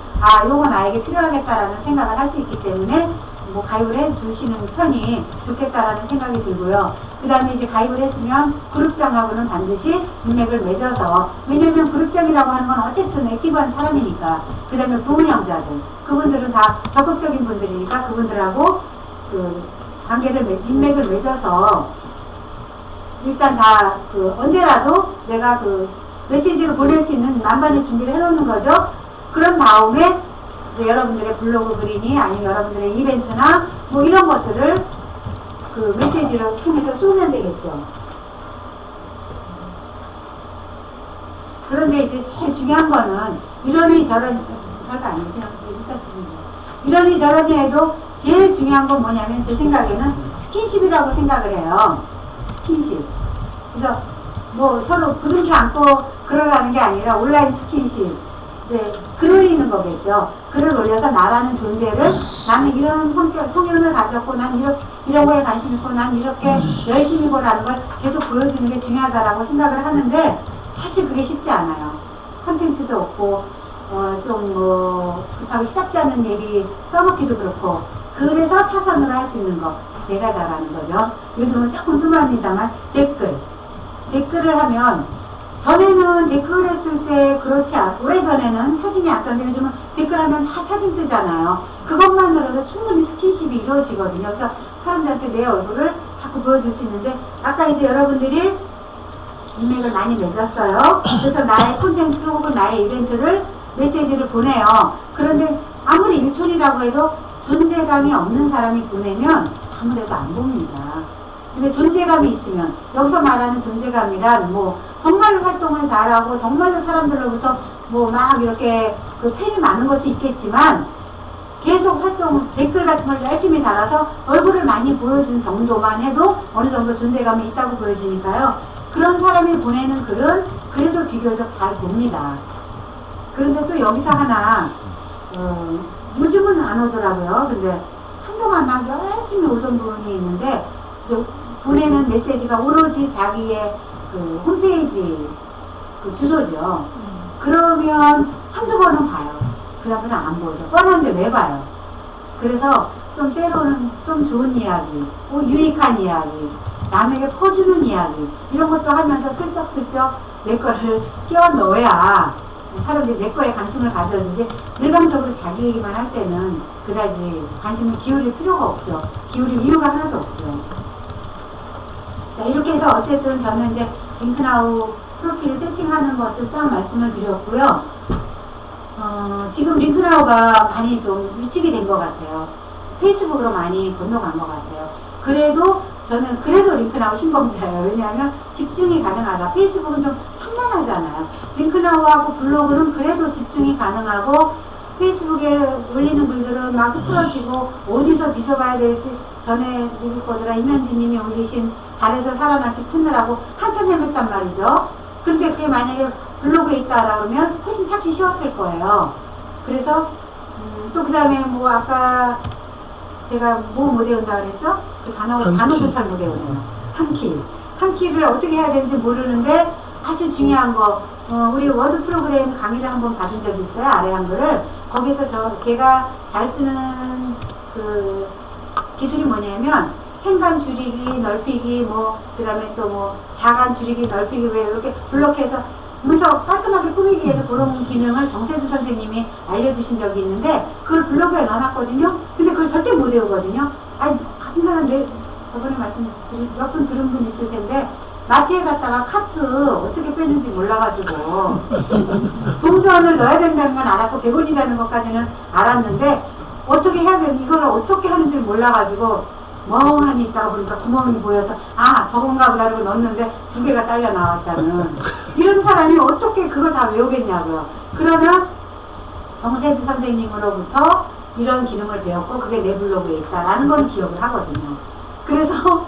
요거 나에게 필요하겠다라는 생각을 할 수 있기 때문에 뭐 가입을 해 주시는 편이 좋겠다라는 생각이 들고요. 그 다음에 이제 가입을 했으면 그룹장하고는 반드시 인맥을 맺어서 왜냐면 그룹장이라고 하는 건 어쨌든 액티브한 사람이니까 그 다음에 부운영자들 그분들은 다 적극적인 분들이니까 그분들하고 인맥을 맺어서 일단 다 언제라도 내가 메시지를 보낼 수 있는 만반의 준비를 해놓는 거죠. 그런 다음에 이제 여러분들의 블로그 글이니 아니면 여러분들의 이벤트나 뭐 이런 것들을 메시지를 통해서 쏘면 되겠죠. 그런데 이제 제일 중요한 거는 이러니 저러니 별거 아니에요. 그냥 일단 쓰는 거예요. 이러니 저러니 해도 제일 중요한 건 뭐냐면 제 생각에는 스킨십이라고 생각을 해요. 스킨십. 그래서 뭐 서로 부둥켜 안고 그러라는 게 아니라 온라인 스킨십. 이제 글 올리는 거겠죠. 글을 올려서 나라는 존재를 나는 이런 성향을 가졌고 난 이런 거에 관심 있고 난 이렇게 열심히고라는 걸 계속 보여주는 게 중요하다라고 생각을 하는데 사실 그게 쉽지 않아요. 컨텐츠도 없고 그렇다고 시답지 않는 얘기 써놓기도 그렇고 그래서 차선으로 할 수 있는 거 제가 잘하는 거죠. 요즘은 조금 뜸합니다만 댓글을 하면 전에는 댓글 했을 때 그렇지 않고 오래전에는 사진이 왔던데 요즘은 댓글하면 다 사진 뜨잖아요. 그것만으로도 충분히 스킨십이 이루어지거든요. 그래서 사람들한테 내 얼굴을 자꾸 보여줄 수 있는데 아까 이제 여러분들이 인맥을 많이 맺었어요. 그래서 나의 콘텐츠 혹은 나의 이벤트를 메시지를 보내요. 그런데 아무리 일촌이라고 해도 존재감이 없는 사람이 보내면 아무래도 안 봅니다. 근데 존재감이 있으면 여기서 말하는 존재감이란 뭐 정말로 활동을 잘하고 정말로 사람들로부터 뭐 막 이렇게 팬이 많은 것도 있겠지만 계속 댓글 같은 걸 열심히 달아서 얼굴을 많이 보여준 정도만 해도 어느 정도 존재감이 있다고 보여지니까요. 그런 사람이 보내는 글은 그래도 비교적 잘 봅니다. 그런데 또 여기서 하나 요즘은 안 오더라고요. 근데 한동안 막 열심히 오던 분이 있는데 보내는 메시지가 오로지 자기의 홈페이지 주소죠. 그러면 한두 번은 봐요. 그 다음은 안 보죠. 뻔한데 왜 봐요? 그래서 좀 때로는 좀 좋은 이야기, 뭐 유익한 이야기, 남에게 퍼주는 이야기 이런 것도 하면서 슬쩍슬쩍 내 거를 끼워 넣어야 사람들이 내 거에 관심을 가져주지 일방적으로 자기 얘기만 할 때는 그다지 관심을 기울일 필요가 없죠. 기울일 이유가 하나도 없죠. 자, 이렇게 해서 어쨌든 저는 이제 링크나우 프로필 세팅하는 것을 쫙 말씀을 드렸고요. 지금 링크나우가 많이 좀 위축이 된 것 같아요. 페이스북으로 많이 건너간 것 같아요. 그래도 저는 그래도 링크나우 신봉자예요. 왜냐하면 집중이 가능하다. 페이스북은 좀 산만하잖아요. 링크나우하고 블로그는 그래도 집중이 가능하고 페이스북에 올리는 글들은 막 흐트러지고 어디서 뒤져봐야 될지 전에 누구 거더라 이면지님이 올리신 달에서 살아남기 찾느라고 한참 헤맸단 말이죠. 그런데 그게 만약에 블로그에 있다라고 하면 훨씬 찾기 쉬웠을 거예요. 그래서 또 그 다음에 뭐 아까 제가 뭐 못 외운다 그랬죠? 그 단어도 잘 못 외우네요. 한 키를 어떻게 해야 되는지 모르는데 아주 중요한 거 우리 워드 프로그램 강의를 한번 받은 적이 있어요. 아래 한글을 거기서 제가 잘 쓰는 그 기술이 뭐냐면 행간 줄이기, 넓히기, 그 다음에 또 자간 줄이기, 넓히기, 왜 이렇게 블록해서 문서 깔끔하게 꾸미기 위해서 그런 기능을 정세수 선생님이 알려주신 적이 있는데 그걸 블로그에 넣어놨거든요. 근데 그걸 절대 못 외우거든요. 아니, 가끔가다 저번에 몇 분 들은 분 있을 텐데 마트에 갔다가 카트 어떻게 빼는지 몰라가지고 동전을 넣어야 된다는 건 알았고 100원이라는 것까지는 알았는데 어떻게 해야 되는 이걸 어떻게 하는지 몰라가지고 멍하니 있다가 보니까 구멍이 보여서 저건가 보다 그러고 넣었는데 2개가 딸려 나왔다는 이런 사람이 어떻게 그걸 다 외우겠냐고요. 그러면 정세수 선생님으로부터 이런 기능을 배웠고 그게 내 블로그에 있다라는 건 기억을 하거든요. 그래서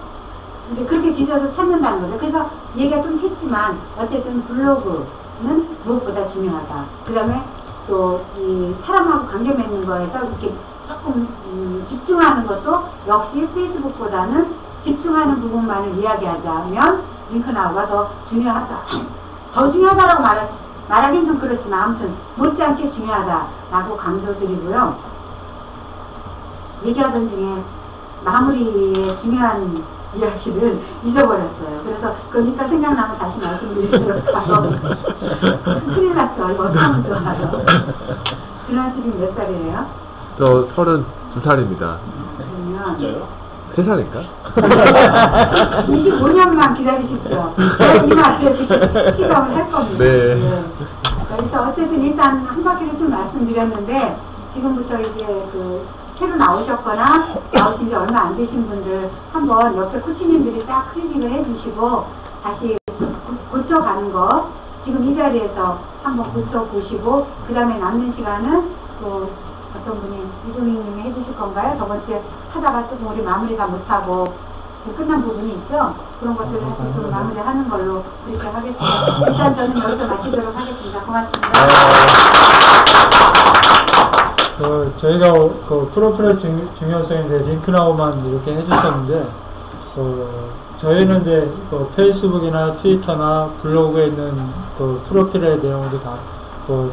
이제 그렇게 뒤져서 찾는다는 거죠. 그래서 얘기가 좀 샜지만 어쨌든 블로그는 무엇보다 중요하다. 그 다음에 또 이 사람하고 관계 맺는 거에서 이렇게 조금 집중하는 것도 역시 페이스북보다는 집중하는 부분만을 이야기하자면 링크나우가 더 중요하다. 더 중요하다라고 말하긴 좀 그렇지만 아무튼 못지않게 중요하다라고 강조드리고요. 얘기하던 중에 마무리에 중요한 이야기를 잊어버렸어요. 그래서 그건 이따 생각나면 다시 말씀드리도록 하고 큰일 났죠. 이거 참 좋아요. 준환 씨 지금 몇 살이에요? 저 32살입니다. 그러면 3살인가? 25년만 기다리십시오. 제가 이 말을 시감을 할 겁니다. 네. 그래서 어쨌든 일단 한 바퀴를 좀 말씀드렸는데 지금부터 이제 새로 나오셨거나 나오신 지 얼마 안 되신 분들 한번 옆에 코치님들이 쫙 클리닉을 해주시고 다시 고쳐가는 거 지금 이 자리에서 한번 고쳐보시고 그 다음에 남는 시간은 또 어떤 분이 이종익님이 해주실 건가요? 저번 주에 하다가 조금 우리 마무리 다 못하고 끝난 부분이 있죠? 그런 것들을 좀 마무리하는 걸로 그렇게 하겠습니다. 일단 저는 여기서 마치도록 하겠습니다. 고맙습니다. 저희가 프로필의 중요성에 대해 링크나우만 이렇게 해주셨는데 저희는 이제 페이스북이나 트위터나 블로그에 있는 프로필의 내용을 다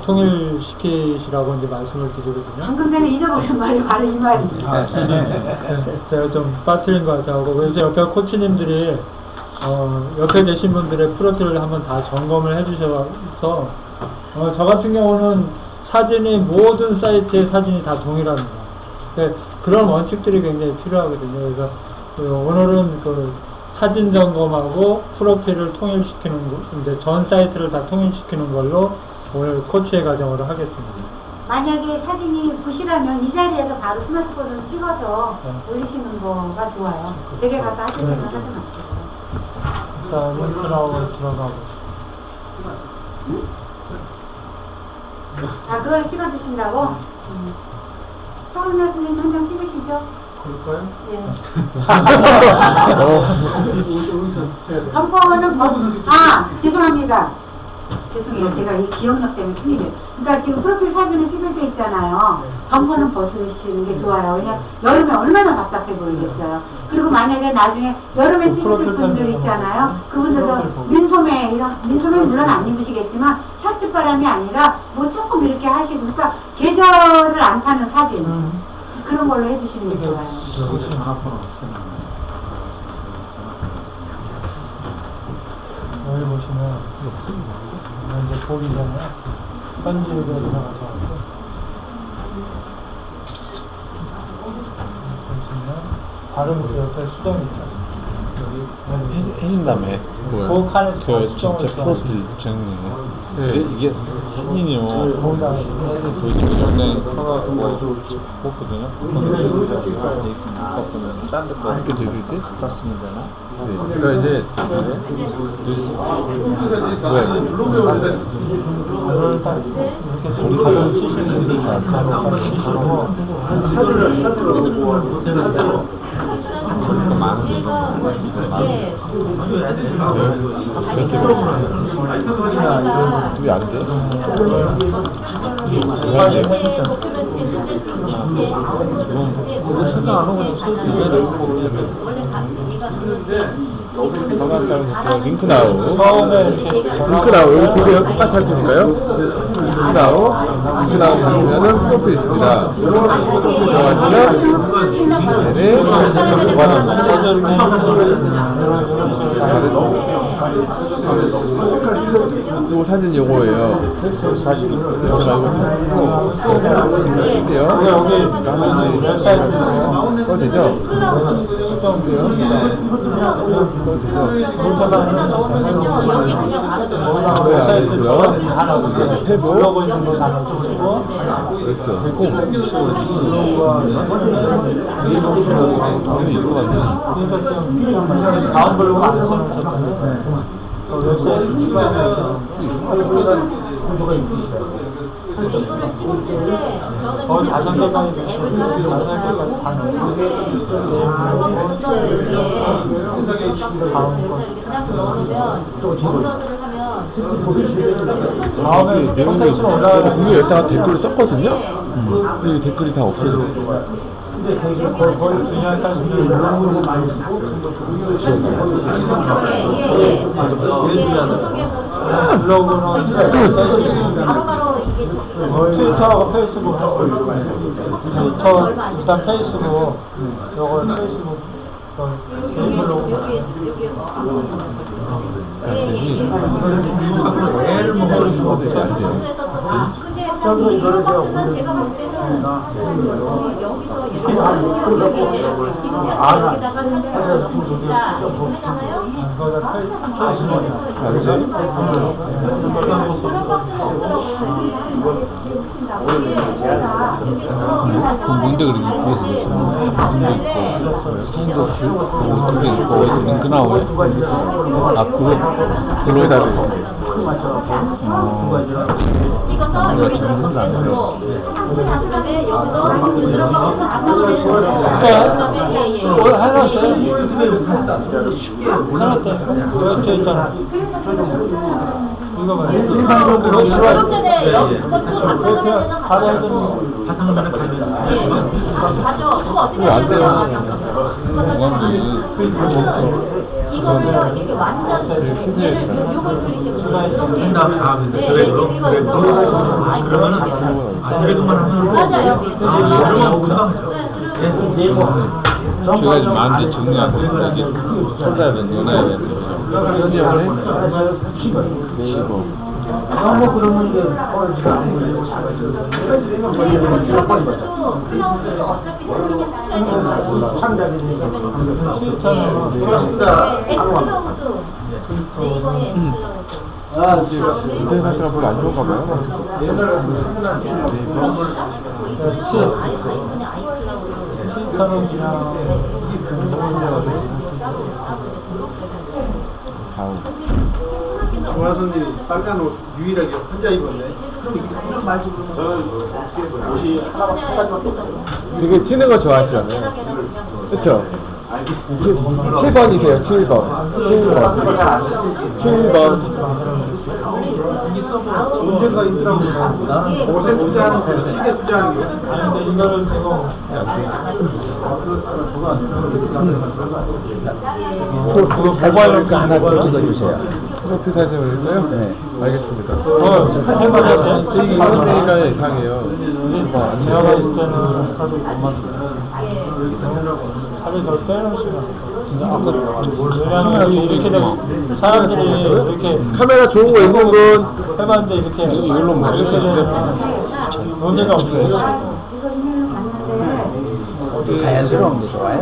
통일시키시라고 이제 말씀을 드리거든요. 방금 전에 잊어버린 말이 바로 이 말입니다. 제가 좀 빠뜨린 것 같아요. 그래서 옆에 코치님들이 옆에 계신 분들의 프로필을 한번 다 점검을 해주셔서 저 같은 경우는 사진이 모든 사이트의 사진이 다 동일합니다. 그런 원칙들이 굉장히 필요하거든요. 그래서 오늘은 사진 점검하고 프로필을 통일시키는 이제 전 사이트를 다 통일시키는 걸로 오늘 코치의 과정으로 하겠습니다. 만약에 사진이 부실하면 이 자리에서 바로 스마트폰으로 찍어서 올리시는 거가 좋아요. 댁에 가서 하실 생각 하지 마시고. 자, 링크나우 들어가고. 그걸 찍어주신다고? 서울며 선생님 한 장 찍으시죠? 그럴까요? 네. 점퍼는 죄송합니다. 죄송해요. 제가 이 기억력 때문에 틀리네요. 그러니까 지금 프로필 사진을 찍을 때 있잖아요. 점퍼는 벗으시는 게 좋아요. 왜냐면 여름에 얼마나 답답해 보이겠어요. 그리고 만약에 나중에 여름에 찍으실 분들 있잖아요. 그분들도 민소매, 민소매는 물론 안 입으시겠지만 셔츠 바람이 아니라 뭐 조금 이렇게 하시고, 그러니까 계절을 안 타는 사진 그런 걸로 해주시는 게 좋아요. 여기 보시면 이제 보기잖아요. 편집에 들어가서 보시면 발음도 옆에 수정이 있죠. 해준 다음에 뭐야? 그 칸에 그 진짜 프로필 정리. 네. 이게 사진이요. 보다 보여주면 영상이 커가지고 뽑거든요. 딴데 거 이렇게 되겠지? 같습니다. 네. 그러니까 이제 뉴스 뭐야? 이걸 딱 이렇게 우리 사진 치시는 분들이 바로 치시고 많은 그게 안 돼? 그거 생각 안 하고 써도 되잖아요. 동영상부터 링크 나오고 처음에 이렇게 링크 나오고 여기 보세요. 똑같이 할 테니까요. 링크 나오고 보시면은 프로필 있습니다. 들어가시면 요 사진 요거예요. 패스북 사진. 제가 이거 해요. 여기 웹사이트 그거 되죠? 그거 되죠? 웹사이트 페북 블로그 있는 거 다 넣어주시고 그랬어. 이거 같네. 그러니까 지금 다운 블로그 안 써놓으셨잖아요. 웹사이트 추가해서 거의 5개까지 됐어요. 5개까지 다 다음에 콘텐츠로 올라가는 분명히 여기다가 댓글을 썼거든요? 근데 댓글이 다 없어졌어요. 거의 중요한 사실을 블로그로 많이 블로그로 트위터하고 페이스북 트위터 일단 페이스북 요거 페이스북 개인 블로그 애를 먹을 수가 없지 안 돼요. 근데 이거를 제가 볼 때는 여기서 이제 지금 여기다가 사진을 넣고 싶다 그러잖아요. 거기다 페이스북 뭔데 그렇게 이쁘게 생겼어? 사진도 있고, 사진도 그게 있고, 링크 나오네. 앞으로 블로그다. 찍어서 우리가 여기 전문가 안 해요. 그다음에 여기서 들어가서 아까는 뭘 해놨어요? 해놨대 있잖아 이거 말이야 그럼 전에 그것도 상관없는 가져. 바탕화면에 가져. 그거 어떻게 안 돼요. 이거는 이렇게 완전 요걸 이렇게 한 다음에 그래도만 하면 맞아요. 제가 좀 많은데 정리하고 이게 찾아야 되는 넣어놔야 되는 거죠. 뭐 그러면 이제 어차피 쓰시긴 쓰셔야 되고 인터넷 사이트가 별로 안 좋은가 봐요. 조화선님이 빨간 옷 유일하게 혼자 입었네. 옷이 되게 튀는 거 좋아하시잖아요. 그쵸? 7번이세요, 7번. 7번. 언젠가 있더라고요. 옷에 투자하는 거, 책에 투자하는 게. 아니 근데 이거를 지금 모바일로 하나 더 찍어주세요. 프로필 사진 올릴까요? 네. 알겠습니다. 해보겠어요? 이거 이상해요. 제가 봤을 때는 살이 그만뒀어요. 살이 덜 빼놓으시면 왜냐면 이렇게 되면 사람들이 이렇게 카메라 좋은 거 있는 분 해봤는데 이렇게 이걸로 뭐 이렇게 되면 의미가 없어요. 이거 이메일로 갔는데 자연스러운 게 좋아요.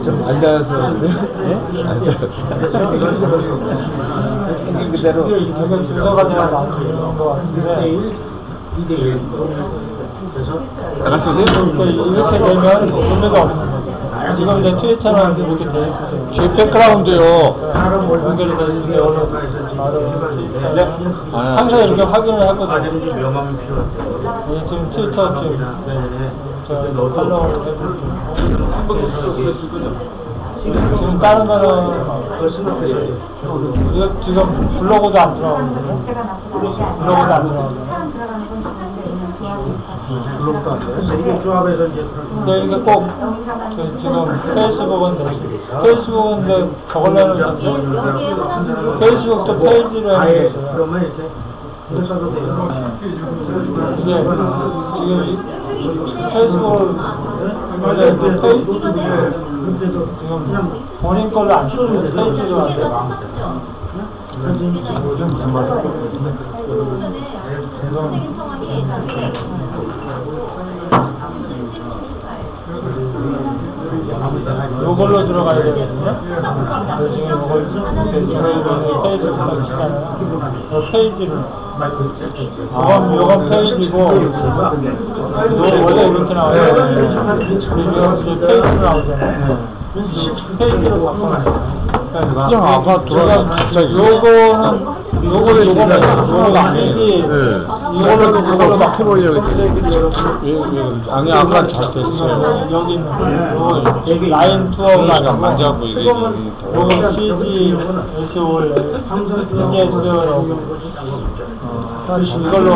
좀 안 자연스러운데? 안 생긴 그대로. 되게 순서가 제가 나중에 것 같은데 나가시네? 이렇게 되면 의미가 없는 거죠. 지금 내 트위터는 이렇게 돼 있어요. 제 백그라운드요. 연결이 돼 있는데 오늘 바로 트위터에 항상 이렇게 확인을 하거든요. 지금 트위터 지금 팔로우를 해보시고 지금 다른 거는 이거 지금 블로그도 안 들어가거든요. 제가 나쁘다 하지 않아요. 블로그도 안 들어가거든요. 사람 들어가는 건 좋은데 그냥 좋아하고 블록도 안 돼. 이게 조합해서 이제 근데 이게 꼭 지금 페이스북은 페이스북인데 저걸로는 페이스북도 페이지를 해야 아예 되겠어요. 그러면 이렇게 이거 써도 돼요. 이게 지금 페이스북을 원래 그 페이지 지금 본인 걸로 안 쓰고 페이지로 하는데 무슨 말이야? 요걸로 들어가야 되거든요. 지금 요걸 페이스북으로 치잖아요. 요 페이지를 요건 페이지고 원래 이렇게 나와요. 그리고 이제 페이지로 나오잖아요. 페이지로 바꿔놨어요. 그냥 아까 돌아가 갑자기 요거는 아니지. 이걸로 막 해보려고 했더니 아니 아까 잘 됐어요. 여기 있는 라인 투어가 시간 만져갖고 이게 요건 CG, SOL, CGS 이걸로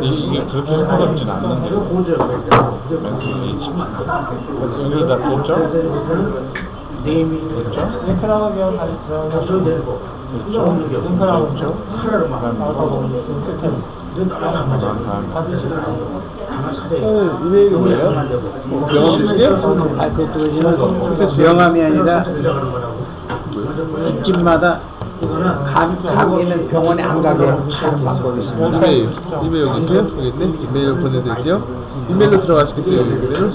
이게 그렇게 어렵진 않는데 연결 다 됐죠? 됐죠? 링크라고 기억 다시 들어가서 링크라고 있죠? 이메일이 뭐예요? 명함이시게요? 아, 그것도 명함이 아니라 집집마다 감기는 병원에 안 가게 하는 방법이 있습니다. 이메일 여기 있어요? 여기 있네? 이메일 보내드릴게요. 이메일로 들어가시겠어요? 여기 그대로?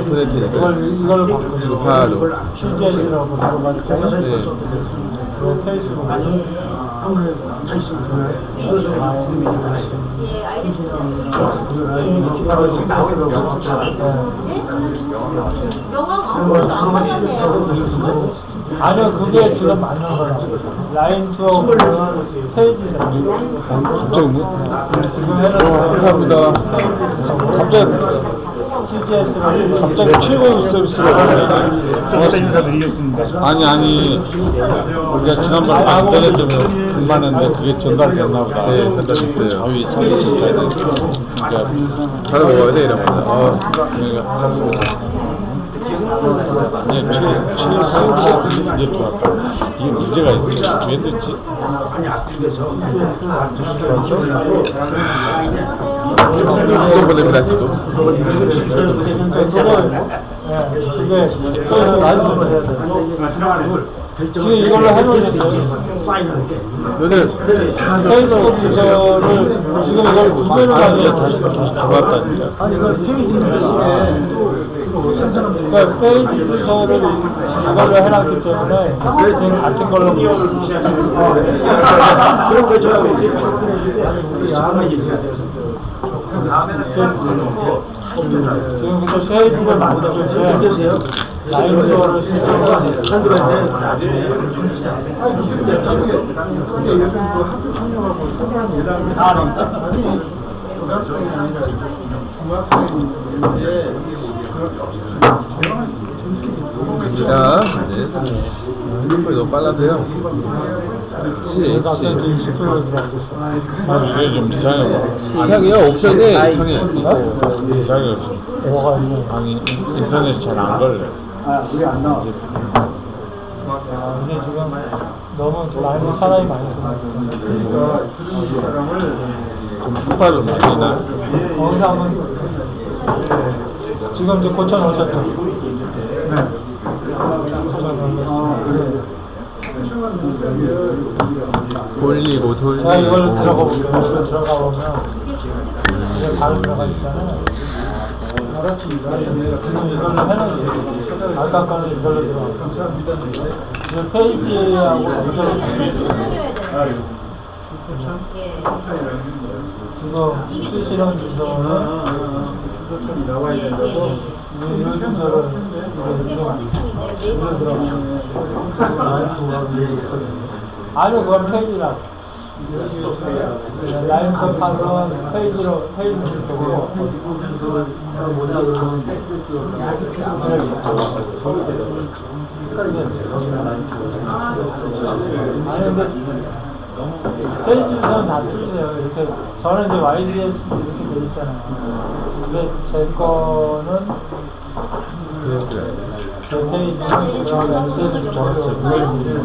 보낼 테니까. 이걸 바꾸고 지금 바로. CGS라고 들어가니까 네. 페이스북 아니요, 그게 지금 맞는 거라. 라인 투어 페이지잖아요. 갑자기 뭐? 지금 해놓은 감사합니다. 갑자기 최고 서비스가 아니 우리가 지난번에 인터넷 때문에 불만했는데 그게 전달됐나 보다. 네, 전달됐어요. 자위 상위까지 그러니까 바로 먹어야 돼, 이러면. 이제 최고 서비스가 이제 들어왔다. 이게 문제가 있어. 왜 됐지? 이거 보냅니다, 지금. 지금 이걸로 해놓으셨어요. 너는 페이스북 주소를 지금 이걸 구매를 하면 다시 들어왔다니까. 그러니까 페이지 주소를 이걸로 해놨기 때문에 지금 같은 걸로 지금 그래서 페이지를 만들 때 라인 투어를 자, 이제 템플이 너무 빨라서요. CH. 이게 좀 이상해. 이상해요. 옵션이 이상해. 이상해 없어. 뭐가 있는 아니 인터넷이 잘 안 걸려. 근데 지금 너무 많이 사람이 많이 들어요. 그러니까 이 사람을 좀 촉발을 많이 나요. 거기서 하면 지금 이제 고쳐놓으셨죠? 네. 돌리고 돌리고. 제가 이걸로 들어가 보면 이게 바로 들어가 있잖아요. 알았습니다. 지금 이걸로 해놓으세요. 아까 거는 이걸로 들어가. 이 페이지하고 이걸로 지금 쓰시는 주소는 나와야 된다고. 이 주소를 이걸로 들어가. 아니요, 그건 페이지라. 라인컵 하면 페이지로 보고 아니 근데 페이지는 다 틀리세요. 이렇게 저는 이제 YDS 이렇게 돼 있잖아요. 근데 제 거는 제 페이지는 들어가면 SS 적었어요.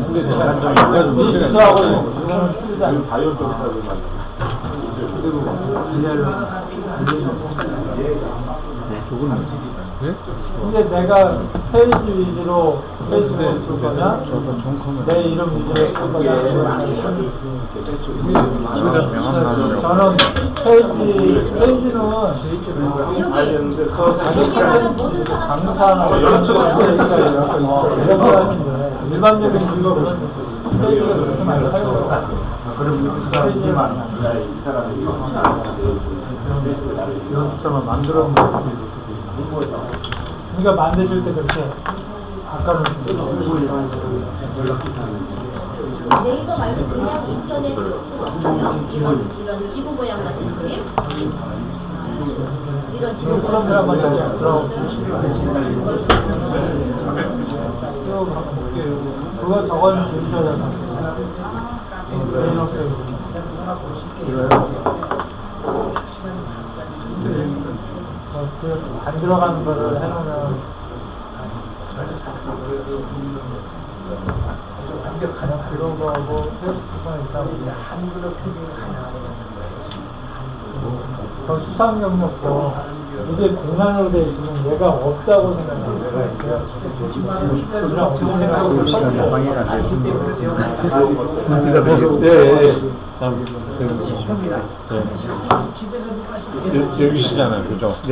근데 제가 좀 여기가 좀 문제가 리스하고 있어요. 이거는 틀리지 않아요. 바이오 쪽이라고 네? 근데 내가 페이지 위주로 페이스북을 쓸 거냐, 내 이름 위주로 쓸 거냐, 저는 페이지는 강사나 이런 쪽으로 쓰니까 이렇게 하시는데 일반적인 직업은 페이지가 그렇게 많이 사용해요. 페이지를 많이 연습장을 만들어 놓은 그러니까 만드실 때 그렇게 아까는 네이버 말고 그냥 인터넷으로 쓰거든요. 이런 지구 모양 같은 그림. 이런 지구 모양. 프롬프트 한번 들어가 그거 저건 주셔야 안 들어가는 거를 해놓으면 가장 그런 거하고 페이스북만 있다고 한글로 표기가 가능하거든요. 더 수상 경력도 이게 공간으로 돼 있으면 얘가 없다고 생각하는 데가 있어요. 그냥 없는 생각으로 여기시잖아요, 그죠? 네.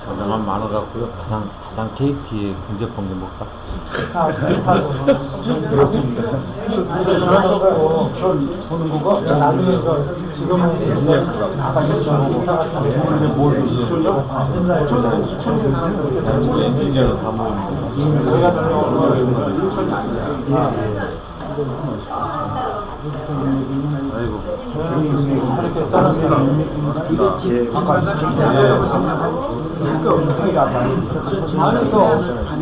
그동안 많아갖고요. 가장 KT의 경제법이 뭘까? 보는 거고 나중에 지금은 엔지니어를 다 모이는 저희가 아이고. 이렇게 따라서 아니 또 아니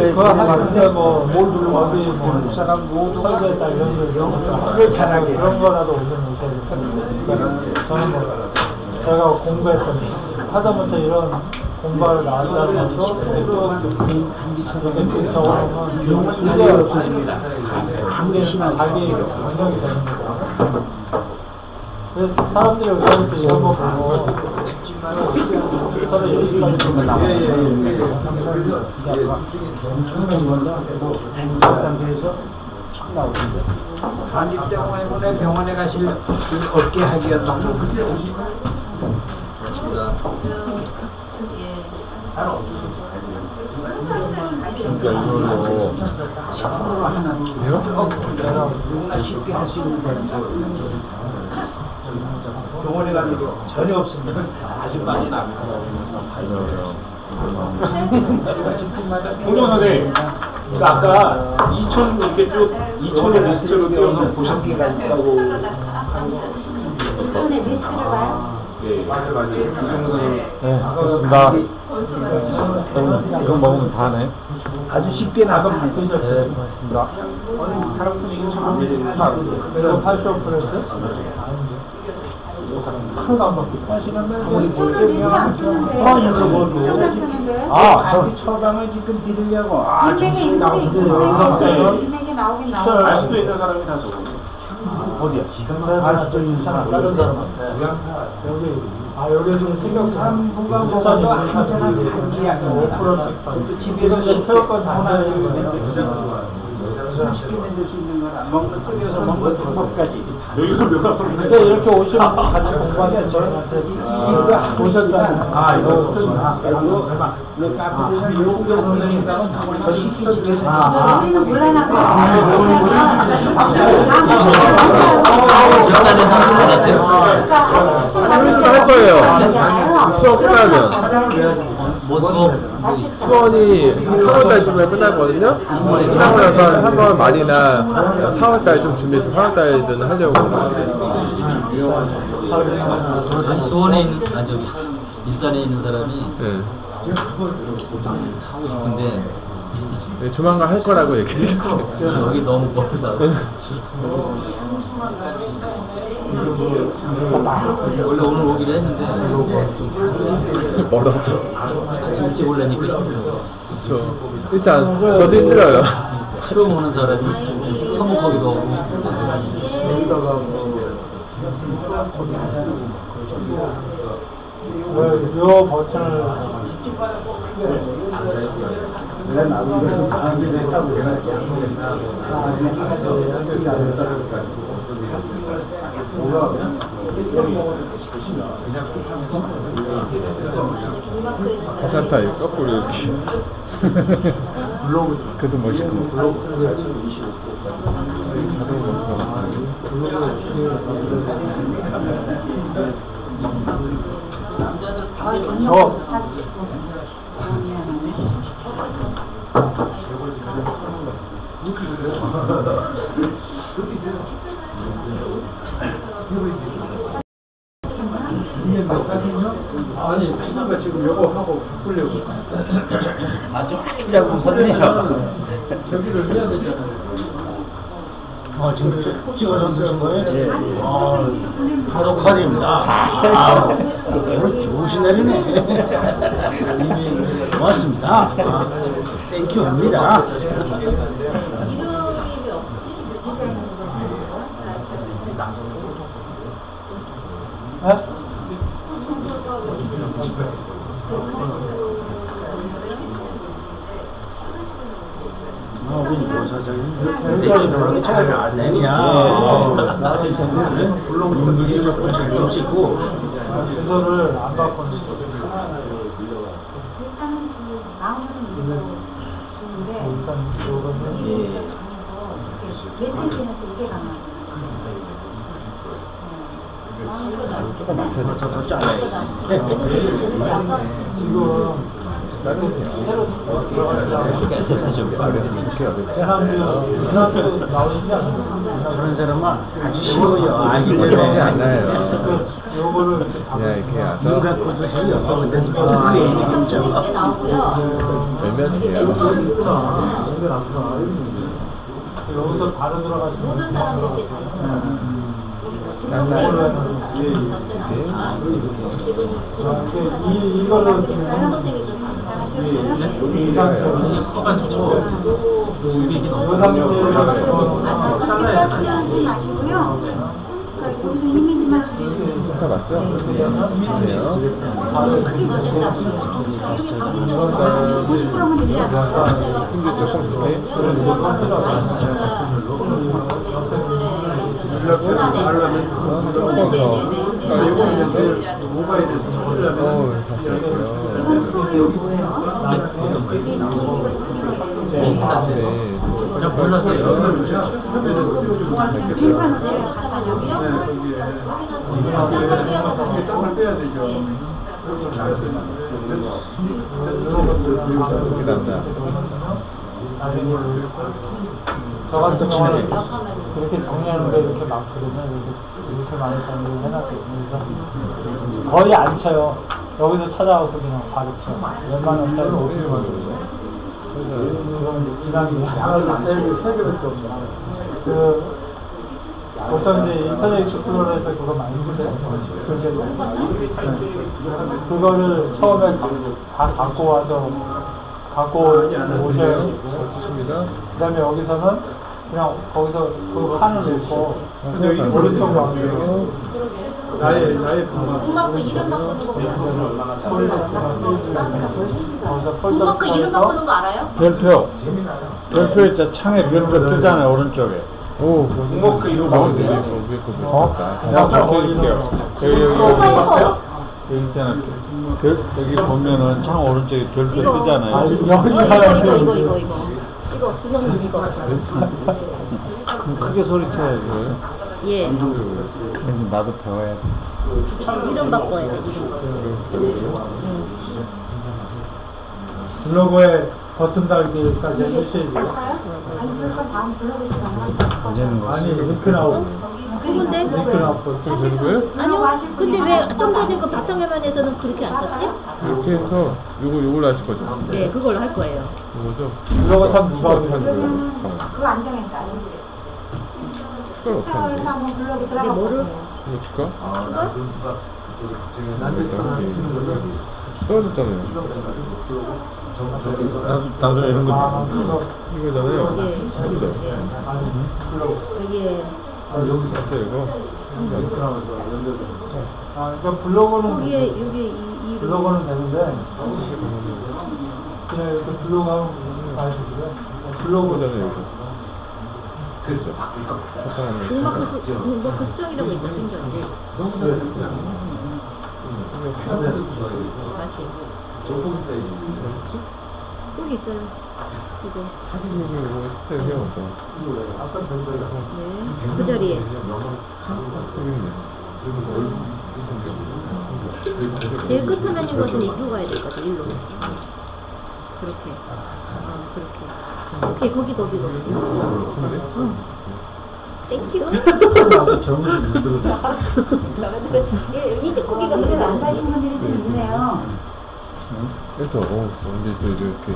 그거 하는데 뭐 모두 어디 뭐 사람 모두 설계했다 이런 거 잘하게 그런 거라도 오면 못하겠어요. 저는 뭐 제가 공부했던 하다못해 이런 공부를 나왔다는 것도 이렇게 적어놓으면 문제 없습니다. 자기 능력이 되는 거죠. 그래서 사람들이 여기서 이런 거 보고 서로 얘기까지 좀 간입 때문에 병원에 가실 없게 하기였다고. 그러니까 이걸로 식품으로 하나 누구나 쉽게 할 수 있는 거니까 병원에 가도 전혀 없으면 아주 많이 납니다. 홍정 선생님, 그러니까 아까 2천 이렇게 쭉 2천의 리스트로 띄워서 보셨기가 있다고. 2천의 리스트를 봐요. 네, 맞아요. 네, 그렇습니다. 이거 먹으면 다 하네. 아주 쉽게 났습니다. 네, 고맙습니다. 사람 분위기 참안 되는 이거 85%? 하나도 안 바뀌고. 저기 처방을 지금 드리려고 아주 인맥이 나오는데 인맥이 나오긴 알 나오고. 수도 있는 사람이 다 적어. 어디야? 알 수도 있는 사람, 다른 사람한테. 여기, 여기 지금 생각 공간 보고서 한편한 이야기입니다. 5%씩. 집에서 체육관 다 쉽게 만들 수 있는 거나 먹는 끓여서 먹는 방법까지. 여기가 몇 근데 이렇게 오시면 같이 공부하면 저희한테 오셨잖아요. 이거 카페에서 요구경 선생님과는 더 쉽게 집에서 우리는 곤란하고. 비싼 사람 많았어요. 할 거예요. 수업 끝나면. 뭐 수업? 수원이 3월달쯤에 끝나거든요. 끝나고 나서 3월 말이나 4월달 좀 준비해서 4월달에는 하려고. 아니 수원에 있는 저기 일산에 있는 사람이 네. 하고 싶은데 네, 조만간 할 거라고 얘기했어요. 여기 너무 멀다. 원래 오늘 오기로 했는데 멀어서. 아침 일찍 오려니까 힘들어. 그렇죠. 일단 저도 힘들어요. 하루 오는 사람이 성목하기도 하고 요 버튼을 괜찮다. 이거 거꾸로 이렇게. 그래도 멋있고. 아니 피부가 지금 요거 하고 바꾸려고 아주 활짝 웃었네요. 저기를 해야 되잖아요. 지금 찍어서 쓰신 거예요? 예. 바로 칼입니다. 좋으신 날이네. 고맙습니다. 땡큐입니다. 우리 뭐 사장님 대신으로 잘안 내냐. 물론 눈들이 조금 잘 찍고 주소를 안 바꿔. 일단은 그 나오는 이유인데 일단 요거는 메시지는 또 이게 강하죠. 조금 마셔야 더 잘라요. 지금 새로 들어가려고 대한민국 나오시지 않나요? 그런 사람은 아주 쉬워요. 아기 그렇지 때문에 않아요. 요거를 이렇게 그냥 이렇게 와서 눈 갖고도 해요. 근데 그 얘기겠죠. 이제 나오고요. 열면 돼요. 여기서 바로 들어가시면 모든 사람들께 이거를 하지 마시고요. 여기서 이미지만 그려주세요. 다 맞죠? 네요. 여기 90%면 되지 않을까요? 힘들죠, 성품이. 조금 더. 이거는 이제 모바일에서 찾으려면 다시 할게요. 그냥 몰라서요. 빈칸을 갖다 여기요? 땅을 빼야 되죠. 이렇게 난다. 저 같은 경우는 이렇게 정리하는데 이렇게 많거든요. 이렇게 많이 정리를 해놨거든요. 거의 안 쳐요. 여기서 찾아가서 그냥 바로 쳐. 웬만한 딸 모르는 거죠. 그건 지난 양을 세 개밖에 없어요. 그 보통 이제 인터넷 익스플로러에서 그거 많이 보세요. 그거를 처음에 다 갖고 와서 갖고 오셔요. 좋습니다. 그다음에 여기서는 그냥 거기서 그 판을 놓고 오른쪽 방향으로 나의 공마크 이름 바꾸는 거 거기서 공마크 이름 바꾸는 거 알아요? 별표 있잖아. 창에 별표 뜨잖아요, 오른쪽에. 오, 공모크 이름 나오네. 바꾸는 위에 거 보니까. 내가 바꿔줄게요. 여기 있잖아. 여기 보면은 창 오른쪽에 별표 뜨잖아요. 이거 두명 이거. 그럼 크게 소리쳐야지. 예. 그래서 나도 배워야 돼. 이름 바꿔야 돼. 블로그에 버튼 달기까지 해주셔야죠. 되는 거. 아니 링크 나오고 근데 링크 나오고 되는 거예요? 아니요. 근데 왜 좀 전에 그 바탕화면에서는 그렇게 안 썼지? 이렇게 해서 요걸로 하실 거죠? 네, 그걸로 할 거예요. 이거죠? 블로그 참 추가 무서워요. 어떻게 하는 거예요? 그거 안정해서 추가를 어떻게 하는 거예요? 한번 블로그 근데 들어가 뭐를? 이거 추가? 떨어졌잖아요. 나도 이런 거. 이거잖아요. 예. 그렇죠? 여기에 그렇죠, 이거. 그러니까 블로그는 여기에 이 블로그는 되는데 그냥 이렇게 블로그 하면 많이 되고요. 블로그잖아요, 이거. 그렇죠. 공마크 수정이라고 있다 생겨. 다시. 여기 있어요. 이거. 사진 이거 스타일 해야죠. 네. 그 자리에. 제일 끝 화면인 것은 일로 가야 될 것 같아. 일로. 그렇게. 그렇게. 오케이, 거기. 땡큐. 이제 고기가 그래도 안 사신 분들이 좀 있네요. 그래서 언제 또 이렇게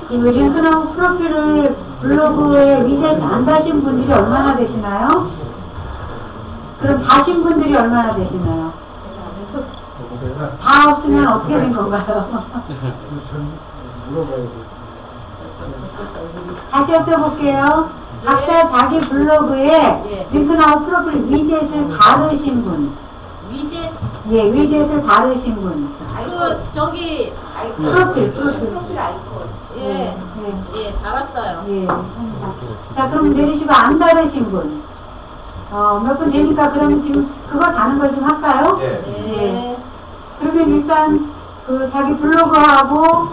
이 링크나우 프로필을 블로그에 위젯 안 다신 분들이 얼마나 되시나요? 그럼 다신 분들이 얼마나 되시나요? 다 없으면 어떻게 된 건가요? 다시 여쭤볼게요. 각자 자기 블로그에 링크나우 프로필 위젯을 다르신 분. 위젯. 예, 위젯을 다르신 분. 저기 프로필 아이콘. 예, 달았어요. 예. 자, 그럼 내리시고 안 다르신 분. 몇 분 되니까 그러면 지금 그거 다는 걸 좀 할까요? 예. 그러면 일단 그 자기 블로그하고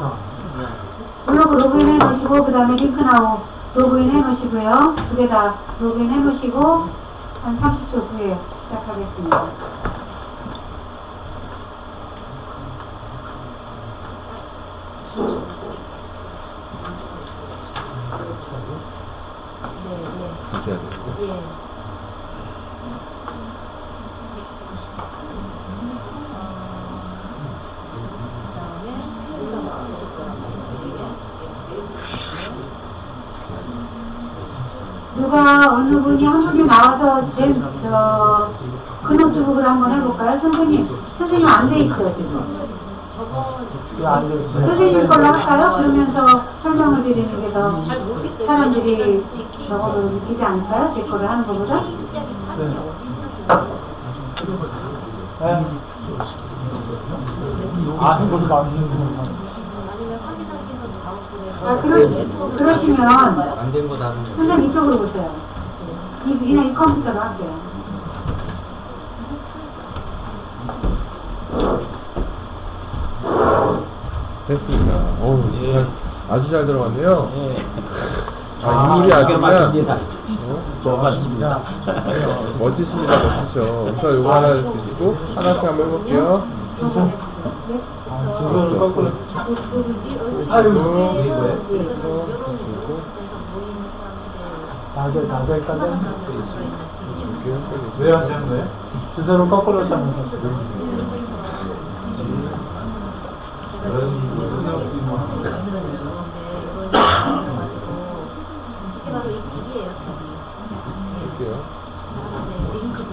블로그 로그인 해 놓으시고 그 다음에 링크나우 로그인 해 놓으시고요. 두 개 다 로그인 해 놓으시고 한 30초 후에 시작하겠습니다. 다시 해야 돼요. 예. 누가 어느 분이 한 분이 나와서 그 노트북을 한번 해볼까요? 선생님 안 돼 있죠 지금? 선생님 걸로 할까요? 그러면서 설명을 드리는 게 더 사람들이 저거로 느끼지 않을까요? 제 거를 하는 것보다? 이것도 많이 그러시면 안된 거 다른 거. 선생님 이쪽으로 보세요. 그냥 이 컴퓨터로 할게요. 됐습니다. 어우, 예. 아주 잘 들어갔네요. 예. 인물이 아주 그냥 고맙습니다. 멋지십니다. 멋지셔. 우선 요거 하나 드시고 하나씩 한번 해볼게요. 주소를 거꾸로 나게까지 왜 하시는 거예요? 주소를 거꾸로 잡는 거죠. 바로 이 팁이에요. 할게요. 네, 링크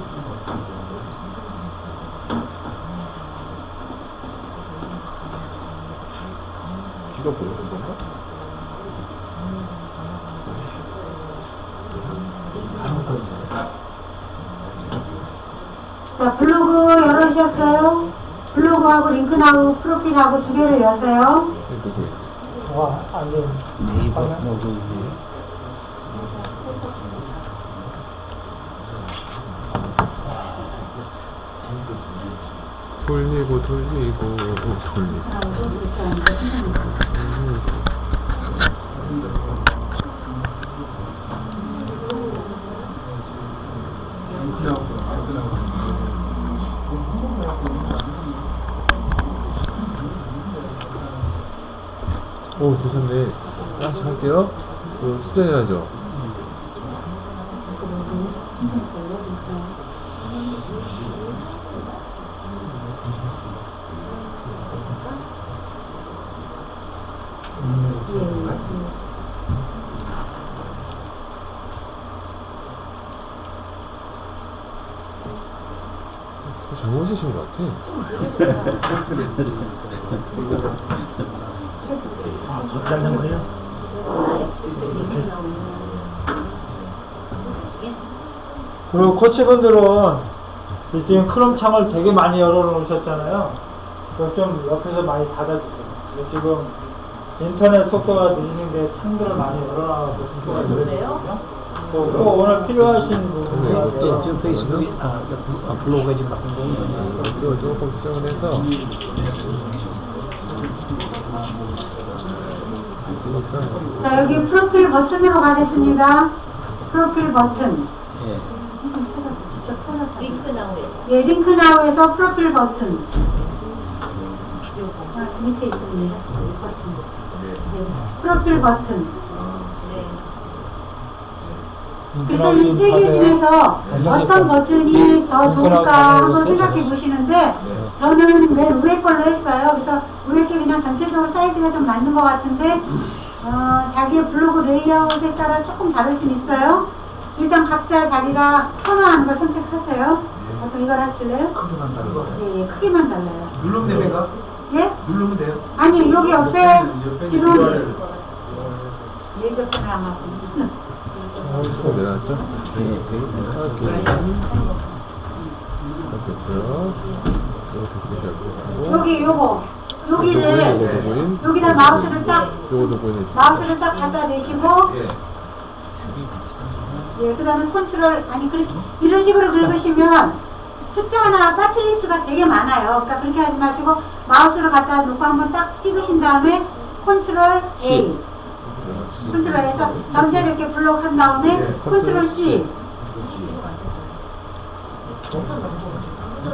귀가 보이는 건가? 자, 블로그 열으셨어요? 블로그하고 링크나우 프로필하고 두 개를 여세요. 와, 안 돼. 네이버 모두 돌리고 돌리고 돌리고. 오, 되셨네. 하나씩 할게요. 수정해야죠. 잘못이신 것 같아. 잘한 거예요? 그리고 코치분들은 지금 크롬 창을 되게 많이 열어놓으셨잖아요. 그걸 좀 옆에서 많이 닫아주세요. 지금 인터넷 속도가 느리는데 창들을 많이 열어놔서 속도가 느려요. 또 오늘 필요하신 분들 지금 페이스북 블로그에 지금 바꾼 거 이거 조금 수정을 해서 자, 여기 프로필 버튼으로 가겠습니다. 프로필 버튼. 예. 직접 찾아서. 링크 나오에서. 예, 링크나우에서 프로필 버튼. 아, 밑에 있습니다. 버튼. 네, 프로필 버튼. 그래서 이 세 개 중에서 어떤 버튼이 더 좋을까 한번 생각해 보시는데 저는 맨 위에 걸로 했어요. 그래서 위에 게 그냥 전체적으로 사이즈가 좀 맞는 것 같은데 자기의 블로그 레이아웃에 따라 조금 다를 수 있어요. 일단 각자 자기가 선호하는 걸 선택하세요. 어떤 이걸 하실래요? 크기만 다른 거. 예, 크기만 달라요. 누르면 됩니까? 예? 누르면 돼요? 아니 여기 옆에 지금 예저편을 안 하고 수고 내놨죠? 네. 됐고요. 여기 요거 요거 여기를 보인. 여기다 마우스를 딱 요거도 보이네. 마우스를 딱 갖다 대시고 예, 그 다음에 컨트롤 아니 그렇게 이런 식으로 긁으시면 숫자나 파트리스가 되게 많아요. 그러니까 그렇게 하지 마시고 마우스를 갖다 놓고 한번 딱 찍으신 다음에 컨트롤 A 컨트롤 A에서 전체를 이렇게 블록한 다음에 컨트롤 C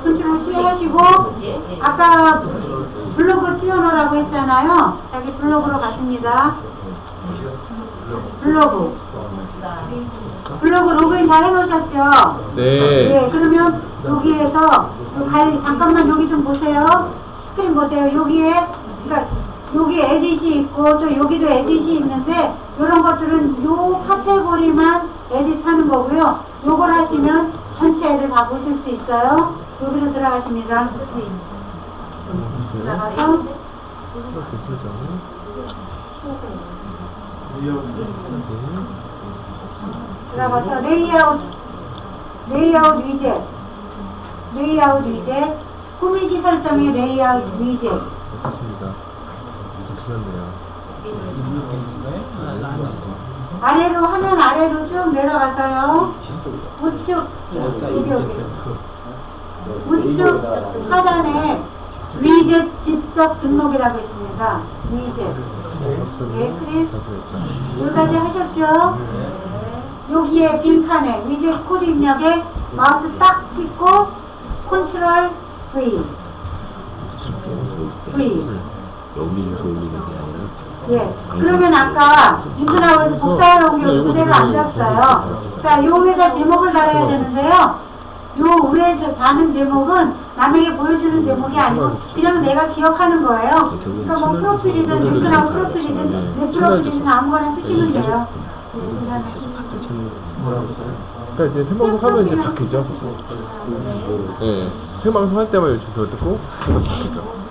컨트롤 C 하시고 아까 블로그 띄워놓으라고 했잖아요. 자기 블로그로 가십니다. 블로그 로그인 다 해놓으셨죠? 네. 네, 그러면 여기에서 잠깐만 여기 좀 보세요. 스크린 보세요. 여기에 그러니까 여기에 에딧이 있고 또 여기도 에딧이 있는데 이런 것들은 요 카테고리만 에딧하는 거고요. 요걸 하시면 전체 애들 다 보실 수 있어요. 여기로 들어가십니다. 들어가서 들어가서 레이아웃 위젯 꾸미기 설정의 레이아웃 위젯 좋습니다. 좋으셨네요. 아래로 화면 아래로 쭉 내려가서요. 우측 우측 하단에 위젯 직접 등록이라고 있습니다. 위젯 네, 클릭 여기까지 하셨죠? 여기에 빈칸에 위젯 코드 입력에 마우스 딱 찍고 컨트롤 V 여기서 올리는 게 아니라 예, 그러면 아까 링크나우에서 복사해 온 게 그대로 앉았어요. 자, 요 위에다 제목을 달아야 되는데요. 요 위에 다는 제목은 남에게 보여주는 제목이 아니고 그냥 내가 기억하는 거예요. 그러니까 뭐 프로필이든 링크나 프로필이든 내 프로필이든 아무거나 쓰시면 돼요. 그러니까 이제 생방송 하면 이제 바뀌죠. 예. 생방송 할 때만 주소를 듣고 바뀌죠.